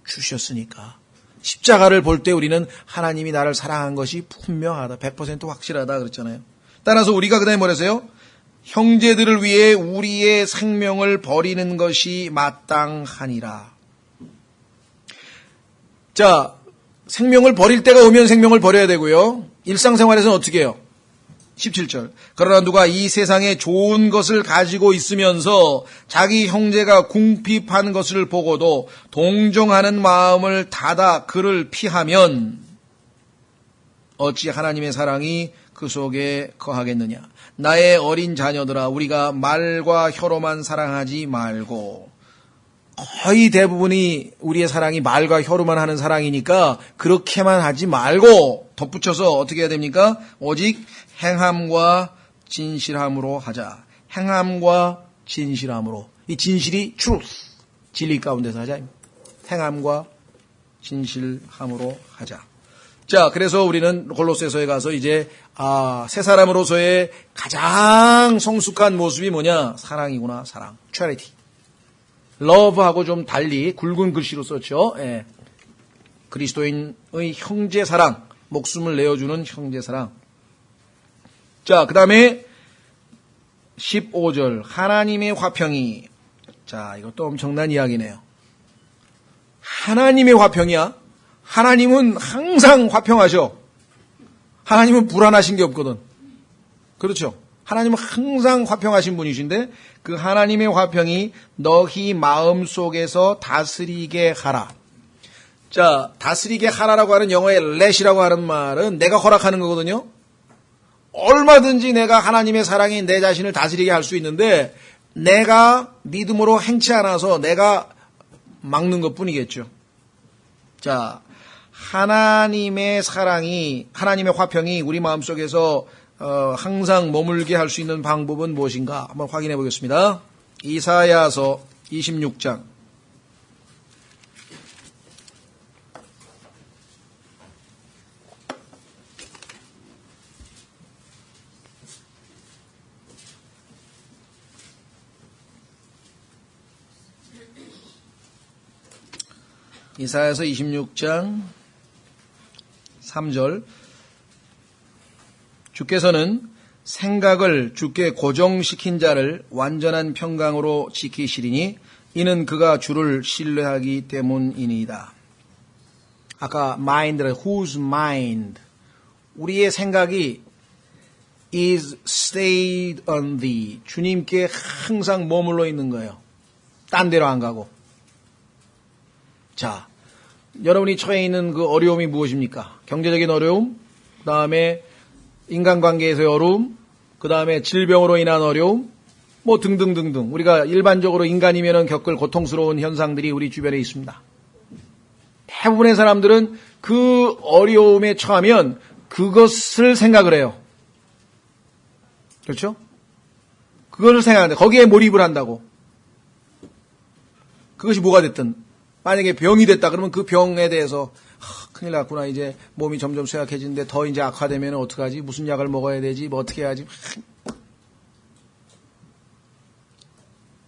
주셨으니까. 십자가를 볼 때 우리는 하나님이 나를 사랑한 것이 분명하다. 100% 확실하다 그랬잖아요. 따라서 우리가 그다음에 뭐랬어요? 형제들을 위해 우리의 생명을 버리는 것이 마땅하니라. 자, 생명을 버릴 때가 오면 생명을 버려야 되고요. 일상생활에서는 어떻게 해요? 17절. 그러나 누가 이 세상에 좋은 것을 가지고 있으면서 자기 형제가 궁핍한 것을 보고도 동정하는 마음을 닫아 그를 피하면 어찌 하나님의 사랑이 그 속에 거하겠느냐. 나의 어린 자녀들아, 우리가 말과 혀로만 사랑하지 말고. 거의 대부분이 우리의 사랑이 말과 혀로만 하는 사랑이니까 그렇게만 하지 말고 덧붙여서 어떻게 해야 됩니까? 오직 행함과 진실함으로 하자. 행함과 진실함으로. 이 진실이 truth, 진리 가운데서 하자. 행함과 진실함으로 하자. 자, 그래서 우리는 골로새서에 가서 이제 새 사람으로서의 가장 성숙한 모습이 뭐냐? 사랑이구나. 사랑. charity. love하고 좀 달리 굵은 글씨로 썼죠. 예. 그리스도인의 형제 사랑, 목숨을 내어주는 형제 사랑. 자, 그 다음에 15절 하나님의 화평이, 자, 이것도 엄청난 이야기네요. 하나님의 화평이야. 하나님은 항상 화평하셔. 하나님은 불안하신 게 없거든. 그렇죠? 하나님은 항상 화평하신 분이신데 그 하나님의 화평이 너희 마음속에서 다스리게 하라. 자, 다스리게 하라라고 하는 영어의 let이라고 하는 말은 내가 허락하는 거거든요. 얼마든지 내가 하나님의 사랑이 내 자신을 다스리게 할 수 있는데 내가 믿음으로 행치 않아서 내가 막는 것뿐이겠죠. 자, 하나님의 사랑이, 하나님의 화평이 우리 마음속에서 항상 머물게 할 수 있는 방법은 무엇인가 한번 확인해 보겠습니다. 이사야서 26장. 이사야서 26장 3절. 주께서는 생각을 주께 고정시킨 자를 완전한 평강으로 지키시리니 이는 그가 주를 신뢰하기 때문이니이다. 아까 mind를 whose mind, 우리의 생각이 is stayed on thee, 주님께 항상 머물러 있는 거예요. 딴 데로 안 가고. 자, 여러분이 처해 있는 그 어려움이 무엇입니까? 경제적인 어려움, 그 다음에 인간관계에서의 어려움, 그 다음에 질병으로 인한 어려움, 뭐 등등등등. 우리가 일반적으로 인간이면은 겪을 고통스러운 현상들이 우리 주변에 있습니다. 대부분의 사람들은 그 어려움에 처하면 그것을 생각을 해요. 그렇죠? 그것을 생각하는데 거기에 몰입을 한다고. 그것이 뭐가 됐든. 만약에 병이 됐다 그러면 그 병에 대해서 큰일 났구나. 이제 몸이 점점 쇠약해지는데 더 이제 악화되면 어떡하지? 무슨 약을 먹어야 되지? 뭐 어떻게 해야지?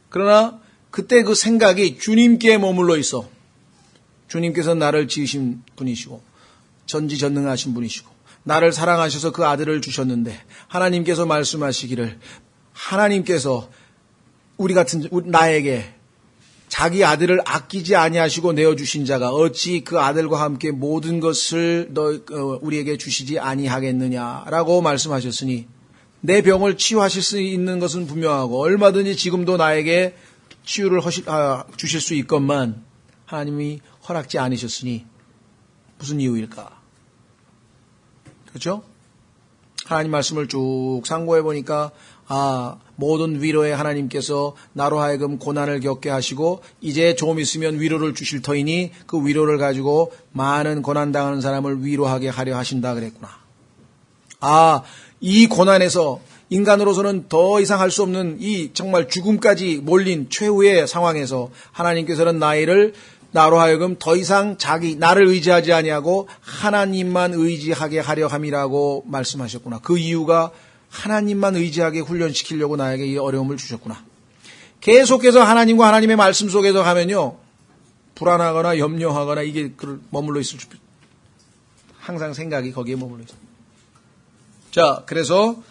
그러나 그때 그 생각이 주님께 머물러 있어. 주님께서 나를 지으신 분이시고 전지전능하신 분이시고 나를 사랑하셔서 그 아들을 주셨는데 하나님께서 말씀하시기를 하나님께서 우리 같은 나에게 자기 아들을 아끼지 아니하시고 내어주신 자가 어찌 그 아들과 함께 모든 것을 우리에게 주시지 아니하겠느냐라고 말씀하셨으니 내 병을 치유하실 수 있는 것은 분명하고 얼마든지 지금도 나에게 치유를 주실 수 있건만 하나님이 허락지 않으셨으니 무슨 이유일까? 그렇죠? 하나님 말씀을 쭉 상고해 보니까 모든 위로에 하나님께서 나로 하여금 고난을 겪게 하시고 이제 좀 있으면 위로를 주실 터이니 그 위로를 가지고 많은 고난당하는 사람을 위로하게 하려 하신다 그랬구나. 이 고난에서 인간으로서는 더 이상 할 수 없는 이 정말 죽음까지 몰린 최후의 상황에서 하나님께서는 나로 하여금 더 이상 나를 의지하지 아니하고 하나님만 의지하게 하려 함이라고 말씀하셨구나. 그 이유가 하나님만 의지하게 훈련시키려고 나에게 이 어려움을 주셨구나. 계속해서 하나님과 하나님의 말씀 속에서 가면요. 불안하거나 염려하거나 이게 머물러 있을 줄 항상 생각이 거기에 머물러 있어요. 자, 그래서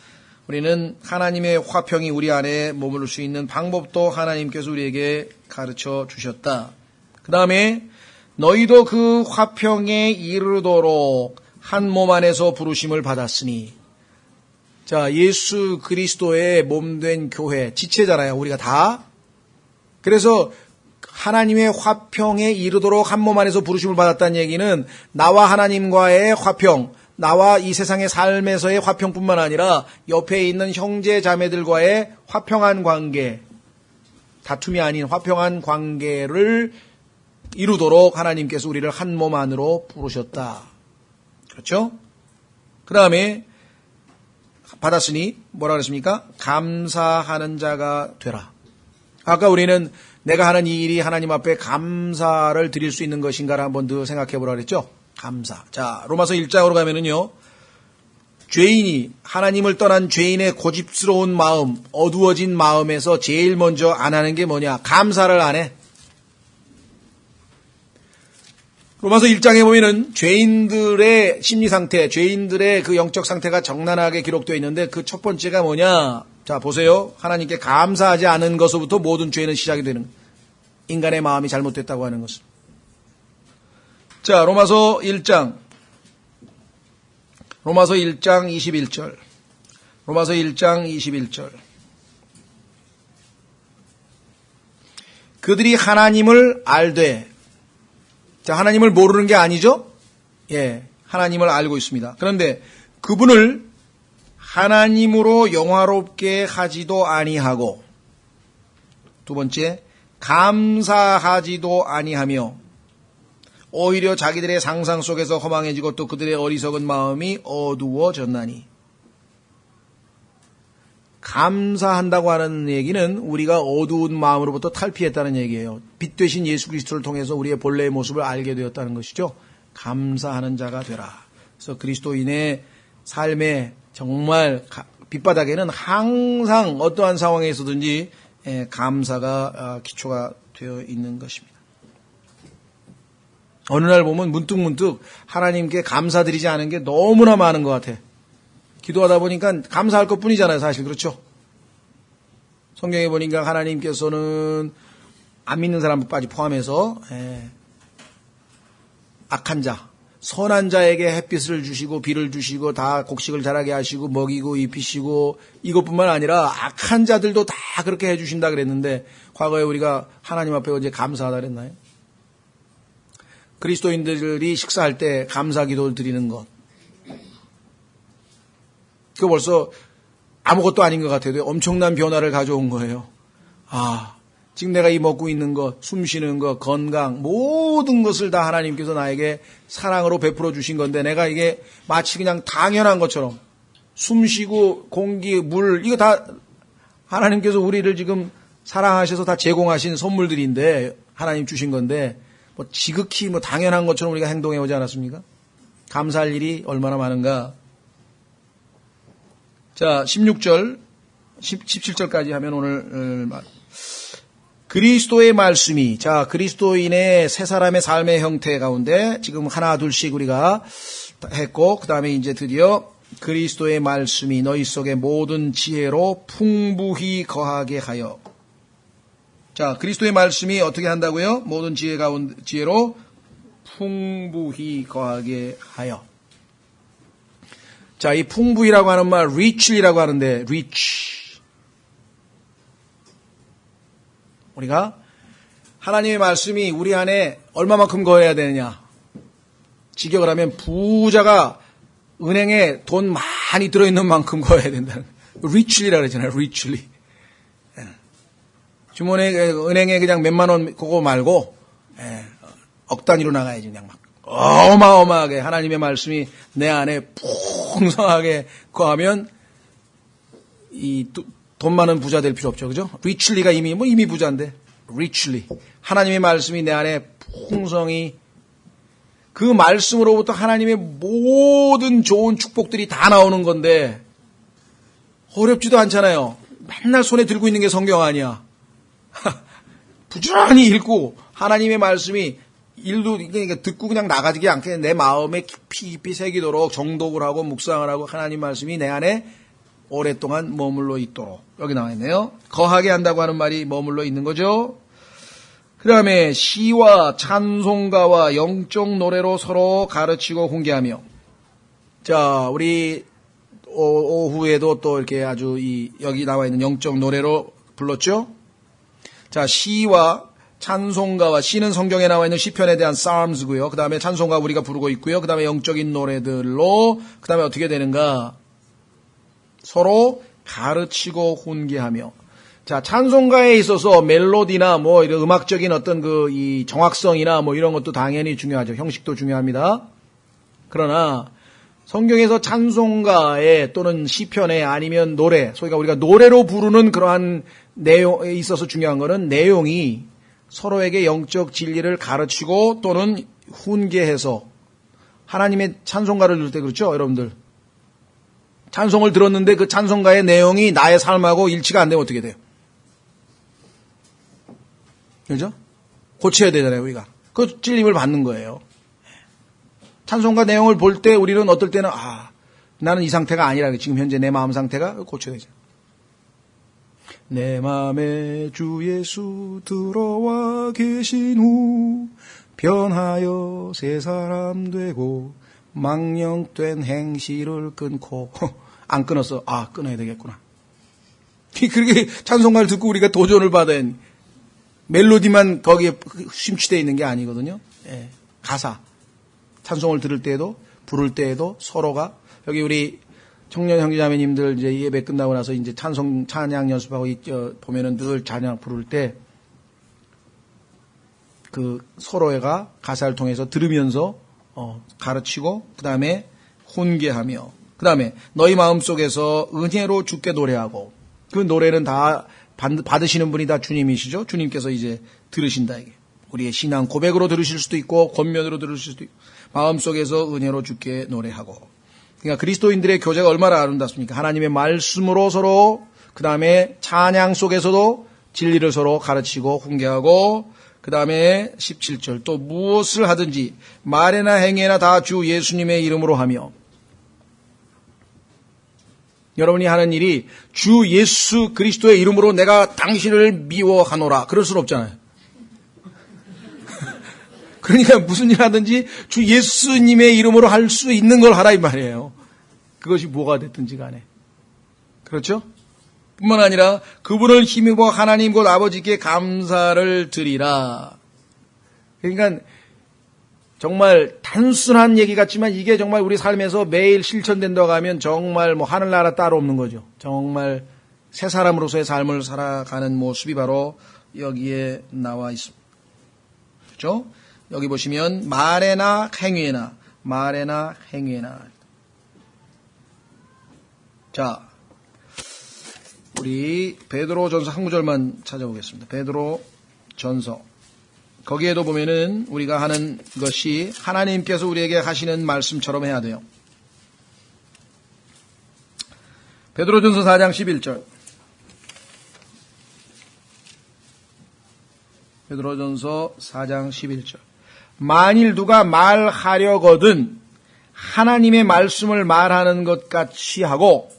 우리는 하나님의 화평이 우리 안에 머무를 수 있는 방법도 하나님께서 우리에게 가르쳐 주셨다. 그 다음에 너희도 그 화평에 이르도록 한 몸 안에서 부르심을 받았으니 자, 예수 그리스도의 몸된 교회, 지체잖아요. 우리가 다. 그래서 하나님의 화평에 이르도록 한 몸 안에서 부르심을 받았다는 얘기는 나와 하나님과의 화평, 나와 이 세상의 삶에서의 화평뿐만 아니라 옆에 있는 형제 자매들과의 화평한 관계, 다툼이 아닌 화평한 관계를 이루도록 하나님께서 우리를 한 몸 안으로 부르셨다. 그렇죠? 그 다음에 받았으니 뭐라 그랬습니까? 감사하는 자가 되라. 아까 우리는 내가 하는 이 일이 하나님 앞에 감사를 드릴 수 있는 것인가를 한번 더 생각해 보라 그랬죠? 감사. 자, 로마서 1장으로 가면은요. 죄인이 하나님을 떠난 죄인의 고집스러운 마음, 어두워진 마음에서 제일 먼저 안 하는 게 뭐냐? 감사를 안 해. 로마서 1장에 보면은 죄인들의 심리 상태, 죄인들의 그 영적 상태가 적나라하게 기록되어 있는데 그 첫 번째가 뭐냐? 자, 보세요. 하나님께 감사하지 않은 것으로부터 모든 죄는 시작이 되는 거예요. 인간의 마음이 잘못됐다고 하는 것은. 자, 로마서 1장 21절. 로마서 1장 21절. 그들이 하나님을 알되, 자, 하나님을 모르는 게 아니죠? 예, 하나님을 알고 있습니다. 그런데 그분을 하나님으로 영화롭게 하지도 아니하고, 두 번째, 감사하지도 아니하며, 오히려 자기들의 상상 속에서 허망해지고 또 그들의 어리석은 마음이 어두워졌나니. 감사한다고 하는 얘기는 우리가 어두운 마음으로부터 탈피했다는 얘기예요. 빛 되신 예수 그리스도를 통해서 우리의 본래의 모습을 알게 되었다는 것이죠. 감사하는 자가 되라. 그래서 그리스도인의 삶에 정말 빛바닥에는 항상 어떠한 상황에 있어든지 감사가 기초가 되어 있는 것입니다. 어느 날 보면 문득문득 하나님께 감사드리지 않은 게 너무나 많은 것 같아. 기도하다 보니까 감사할 것뿐이잖아요, 사실. 그렇죠? 성경에 보니까 하나님께서는 안 믿는 사람까지 포함해서 악한 자, 선한 자에게 햇빛을 주시고 비를 주시고 다 곡식을 자라게 하시고 먹이고 입히시고 이것뿐만 아니라 악한 자들도 다 그렇게 해주신다 그랬는데 과거에 우리가 하나님 앞에 언제 감사하다 그랬나요? 그리스도인들이 식사할 때 감사 기도를 드리는 것. 그거 벌써 아무것도 아닌 것 같아도 엄청난 변화를 가져온 거예요. 아, 지금 내가 이 먹고 있는 것, 숨 쉬는 것, 건강, 모든 것을 다 하나님께서 나에게 사랑으로 베풀어 주신 건데 내가 이게 마치 그냥 당연한 것처럼 숨 쉬고 공기, 물, 이거 다 하나님께서 우리를 지금 사랑하셔서 다 제공하신 선물들인데 하나님 주신 건데 뭐 지극히 뭐 당연한 것처럼 우리가 행동해 오지 않았습니까? 감사할 일이 얼마나 많은가. 자, 16절, 17절까지 하면 오늘 그리스도의 말씀이, 자, 그리스도인의 새 사람의 삶의 형태 가운데 지금 하나 둘씩 우리가 했고 그 다음에 이제 드디어 그리스도의 말씀이 너희 속에 모든 지혜로 풍부히 거하게 하여. 자, 그리스도의 말씀이 어떻게 한다고요? 모든 지혜 가운데 지혜로 풍부히 거하게 하여. 자, 이 풍부히라고 하는 말 richly라고 하는데 rich. 우리가 하나님의 말씀이 우리 안에 얼마만큼 거해야 되느냐? 직역을 하면 부자가 은행에 돈 많이 들어있는 만큼 거해야 된다는 거예요. richly라고 그러잖아요. richly. 주머니에 은행에 그냥 몇만 원 그거 말고 억 단위로 나가야지. 그냥 막 어마어마하게 하나님의 말씀이 내 안에 풍성하게 거하면 이 돈 많은 부자 될 필요 없죠. 그죠? richly가 이미 부자인데 richly. 하나님의 말씀이 내 안에 풍성히 그 말씀으로부터 하나님의 모든 좋은 축복들이 다 나오는 건데 어렵지도 않잖아요. 맨날 손에 들고 있는 게 성경 아니야. 부지런히 읽고 하나님의 말씀이 일도 듣고 그냥 나가지기 않게 내 마음에 깊이 새기도록 정독을 하고 묵상을 하고 하나님 말씀이 내 안에 오랫동안 머물러 있도록. 여기 나와 있네요. 거하게 한다고 하는 말이 머물러 있는 거죠. 그 다음에 시와 찬송가와 영적 노래로 서로 가르치고 훈계하며. 자, 우리 오후에도 또 이렇게 아주 여기 나와 있는 영적 노래로 불렀죠. 자, 시와 찬송가와 시는 성경에 나와 있는 시편에 대한 psalms고요. 그 다음에 찬송가 우리가 부르고 있고요. 그 다음에 영적인 노래들로 그 다음에 어떻게 되는가? 서로 가르치고 훈계하며. 자, 찬송가에 있어서 멜로디나 뭐 이런 음악적인 어떤 이 정확성이나 뭐 이런 것도 당연히 중요하죠. 형식도 중요합니다. 그러나 성경에서 찬송가에 또는 시편에 아니면 노래, 소위가 우리가 노래로 부르는 그러한 내용에 있어서 중요한 거는 내용이 서로에게 영적 진리를 가르치고 또는 훈계해서 하나님의 찬송가를 들을 때 그렇죠, 여러분들. 찬송을 들었는데 그 찬송가의 내용이 나의 삶하고 일치가 안 되면 어떻게 돼요? 그죠? 고쳐야 되잖아요, 우리가. 그 찔림을 받는 거예요. 찬송가 내용을 볼 때 우리는 어떨 때는 나는 이 상태가 아니라 지금 현재 내 마음 상태가 고쳐야 되죠. 내 맘에 주 예수 들어와 계신 후 변하여 새 사람 되고 망령된 행실을 끊고 안 끊었어. 아, 끊어야 되겠구나. 그렇게 찬송가를 듣고 우리가 도전을 받은 멜로디만 거기에 심취되어 있는 게 아니거든요. 예, 가사. 찬송을 들을 때에도 부를 때에도 서로가 여기 우리 청년 형제자매님들 이제 예배 끝나고 나서 이제 찬양 연습하고 보면은 늘 찬양 부를 때 그 서로가 가사를 통해서 들으면서 가르치고 그 다음에 훈계하며 그 다음에 너희 마음속에서 은혜로 주께 노래하고 그 노래는 다 받으시는 분이 다 주님이시죠. 주님께서 이제 들으신다 이게. 우리의 신앙 고백으로 들으실 수도 있고 권면으로 들으실 수도 있고 마음속에서 은혜로 주께 노래하고. 그러니까 그리스도인들의 교제가 얼마나 아름답습니까? 하나님의 말씀으로 서로 그 다음에 찬양 속에서도 진리를 서로 가르치고 훈계하고 그 다음에 17절 또 무엇을 하든지 말에나 행위에나 다 주 예수님의 이름으로 하며. 여러분이 하는 일이 주 예수 그리스도의 이름으로 내가 당신을 미워하노라 그럴 수는 없잖아요. 그러니까 무슨 일 하든지 주 예수님의 이름으로 할 수 있는 걸 하라 이 말이에요. 그것이 뭐가 됐든지 간에. 그렇죠? 뿐만 아니라 그분을 힘입어 하나님 곧 아버지께 감사를 드리라. 그러니까 정말 단순한 얘기 같지만 이게 정말 우리 삶에서 매일 실천된다고 하면 정말 뭐 하늘나라 따로 없는 거죠. 정말 새 사람으로서의 삶을 살아가는 모습이 바로 여기에 나와 있습니다. 그렇죠? 여기 보시면 말에나 행위에나 자, 우리 베드로전서 한 구절만 찾아보겠습니다. 베드로전서 거기에도 보면은 우리가 하는 것이 하나님께서 우리에게 하시는 말씀처럼 해야 돼요. 베드로전서 4장 11절. 베드로전서 4장 11절. 만일 누가 말하려거든 하나님의 말씀을 말하는 것 같이 하고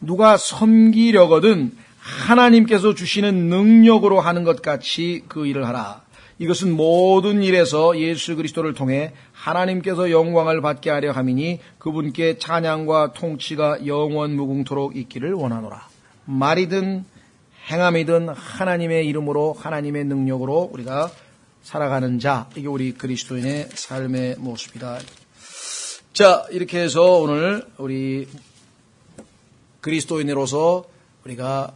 누가 섬기려거든 하나님께서 주시는 능력으로 하는 것 같이 그 일을 하라. 이것은 모든 일에서 예수 그리스도를 통해 하나님께서 영광을 받게 하려 함이니 그분께 찬양과 통치가 영원 무궁토록 있기를 원하노라. 말이든 행함이든 하나님의 이름으로 하나님의 능력으로 우리가 살아가는 자, 이게 우리 그리스도인의 삶의 모습이다. 자, 이렇게 해서 오늘 우리 그리스도인으로서 우리가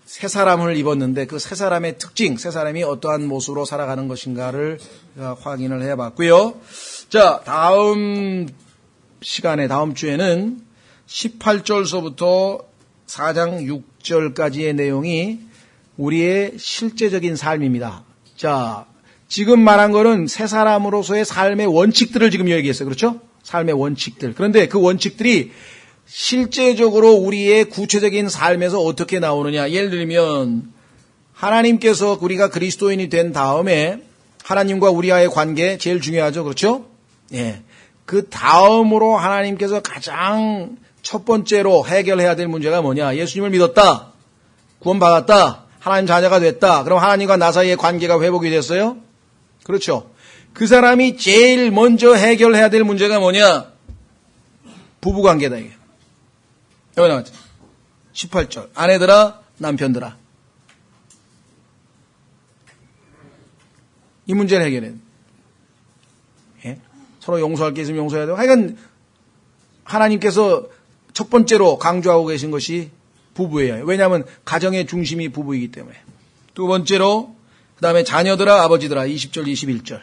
새 사람을 입었는데 그 새 사람의 특징, 새 사람이 어떠한 모습으로 살아가는 것인가를 확인을 해봤고요. 자, 다음 시간에 다음 주에는 18절서부터 4장 6절까지의 내용이 우리의 실제적인 삶입니다. 자, 지금 말한 거는 새 사람으로서의 삶의 원칙들을 지금 얘기했어요. 그렇죠? 삶의 원칙들. 그런데 그 원칙들이 실제적으로 우리의 구체적인 삶에서 어떻게 나오느냐. 예를 들면 하나님께서 우리가 그리스도인이 된 다음에 하나님과 우리와의 관계 제일 중요하죠. 그렇죠? 예. 그 다음으로 하나님께서 가장 첫 번째로 해결해야 될 문제가 뭐냐. 예수님을 믿었다. 구원받았다. 하나님 자녀가 됐다. 그럼 하나님과 나 사이의 관계가 회복이 됐어요? 그렇죠. 그 사람이 제일 먼저 해결해야 될 문제가 뭐냐? 부부관계다 이게. 여기 나왔죠. 18절. 아내들아 남편들아. 이 문제를 해결해야 돼. 예? 서로 용서할 게 있으면 용서해야 되고. 하여간 하나님께서 첫 번째로 강조하고 계신 것이 부부예요. 왜냐하면 가정의 중심이 부부이기 때문에. 두 번째로 그 다음에 자녀들아 아버지들아 20절 21절.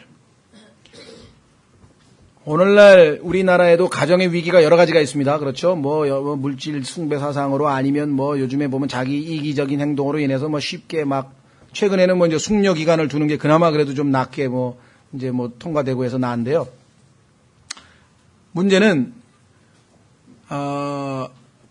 오늘날 우리나라에도 가정의 위기가 여러 가지가 있습니다. 그렇죠? 뭐 물질 숭배 사상으로 아니면 뭐 요즘에 보면 자기 이기적인 행동으로 인해서 뭐 쉽게 막 최근에는 뭐 이제 숙려 기간을 두는 게 그나마 그래도 좀 낫게 뭐 이제 뭐 통과되고 해서 나은데요. 문제는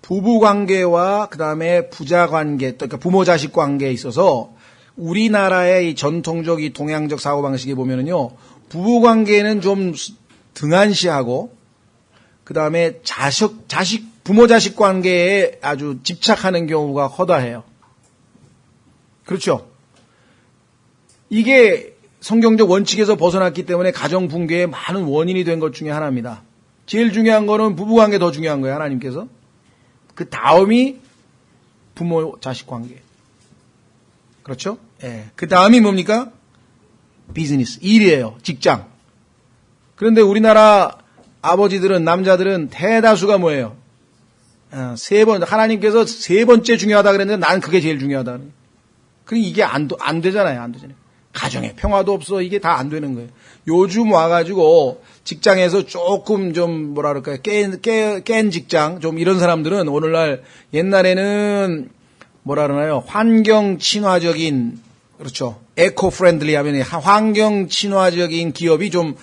부부 관계와 그다음에 부자 관계, 그러니까 부모 자식 관계에 있어서 우리나라의 이 전통적 이 동양적 사고 방식에 보면은요. 부부 관계는 좀 등한시하고 그다음에 부모 자식 관계에 아주 집착하는 경우가 허다해요. 그렇죠. 이게 성경적 원칙에서 벗어났기 때문에 가정 붕괴의 많은 원인이 된 것 중에 하나입니다. 제일 중요한 거는 부부관계 더 중요한 거예요. 하나님께서. 그 다음이 부모 자식 관계. 그렇죠? 예. 그 다음이 뭡니까? 비즈니스, 일이에요. 직장. 그런데 우리나라 아버지들은, 남자들은 대다수가 뭐예요? 하나님께서 세 번째 중요하다 그랬는데 난 그게 제일 중요하다. 그러니까 이게 안 되잖아요. 안 되잖아요. 가정에 평화도 없어. 이게 다 안 되는 거예요. 요즘 와가지고 직장에서 조금 좀 뭐라 그럴까요? 깬 직장, 좀 이런 사람들은 오늘날 옛날에는 뭐라 그러나요? 환경 친화적인, 그렇죠. 에코 프렌들리 하면 환경 친화적인 기업이 좀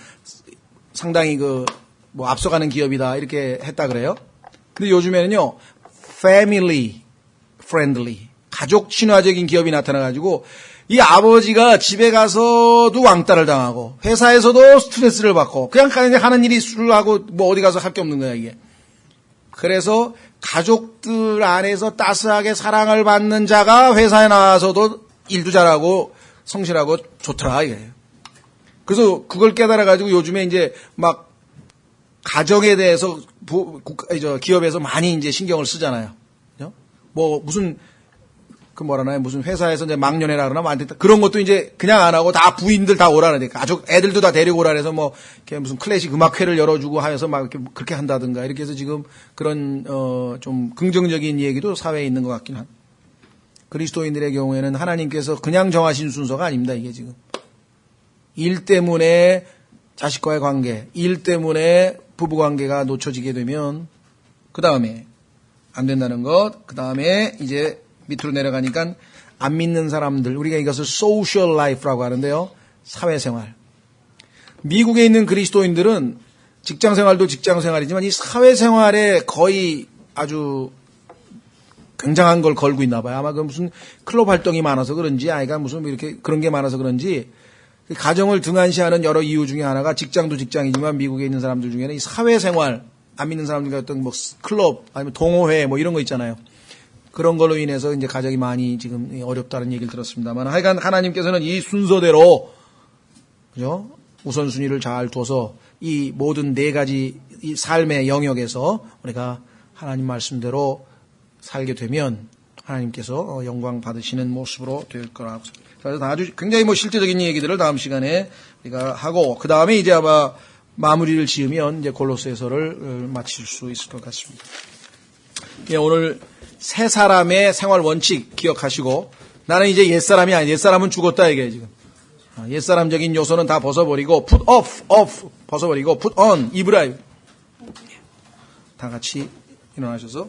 상당히 앞서가는 기업이다. 이렇게 했다 그래요. 근데 요즘에는요, 패밀리 프렌들리, 가족 친화적인 기업이 나타나가지고 이 아버지가 집에 가서도 왕따를 당하고 회사에서도 스트레스를 받고 그냥 하는 일이 술하고 뭐 어디 가서 할 게 없는 거야 이게. 그래서 가족들 안에서 따스하게 사랑을 받는 자가 회사에 나와서도 일도 잘하고 성실하고 좋더라 이거예요. 그래서 그걸 깨달아가지고 요즘에 이제 막 가정에 대해서 기업에서 많이 이제 신경을 쓰잖아요. 뭐 무슨 무슨 회사에서 이제 막년회라 그러나 그런 것도 이제 그냥 안 하고 다 부인들 다 오라 그러니까 가족 애들도 다 데리고 오라 그래서 뭐 이렇게 무슨 클래식 음악회를 열어주고 하여서 막 이렇게 그렇게 한다든가 이렇게 해서 지금 그런 좀 긍정적인 얘기도 사회에 있는 것 같긴 한. 그리스도인들의 경우에는 하나님께서 그냥 정하신 순서가 아닙니다. 이게 지금 일 때문에 자식과의 관계, 일 때문에 부부 관계가 놓쳐지게 되면 그 다음에 안 된다는 것, 그 다음에 이제 밑으로 내려가니까 안 믿는 사람들, 우리가 이것을 소셜 라이프라고 하는데요. 사회생활. 미국에 있는 그리스도인들은 직장생활도 직장생활이지만 이 사회생활에 거의 아주 굉장한 걸 걸고 있나 봐요. 아마 그 무슨 클럽 활동이 많아서 그런지 아이가 무슨 이렇게 그런 게 많아서 그런지 가정을 등한시하는 여러 이유 중에 하나가 직장도 직장이지만 미국에 있는 사람들 중에는 이 사회생활, 안 믿는 사람들 어떤 뭐 클럽 아니면 동호회 뭐 이런 거 있잖아요. 그런 걸로 인해서 이제 가정이 많이 지금 어렵다는 얘기를 들었습니다만 하여간 하나님께서는 이 순서대로 그죠? 우선순위를 잘 둬서 이 모든 네 가지 이 삶의 영역에서 우리가 하나님 말씀대로 살게 되면 하나님께서 영광 받으시는 모습으로 될 거라고 생각합니다. 그래서 아주 굉장히 뭐 실제적인 얘기들을 다음 시간에 우리가 하고 그 다음에 이제 아마 마무리를 지으면 이제 골로새서를 마칠 수 있을 것 같습니다. 예, 오늘 세 사람의 생활 원칙 기억하시고 나는 이제 옛사람이 아니야. 옛사람은 죽었다 이게 지금. 옛사람적인 요소는 다 벗어버리고 put off 벗어버리고 put on 입으라. 다 같이 일어나셔서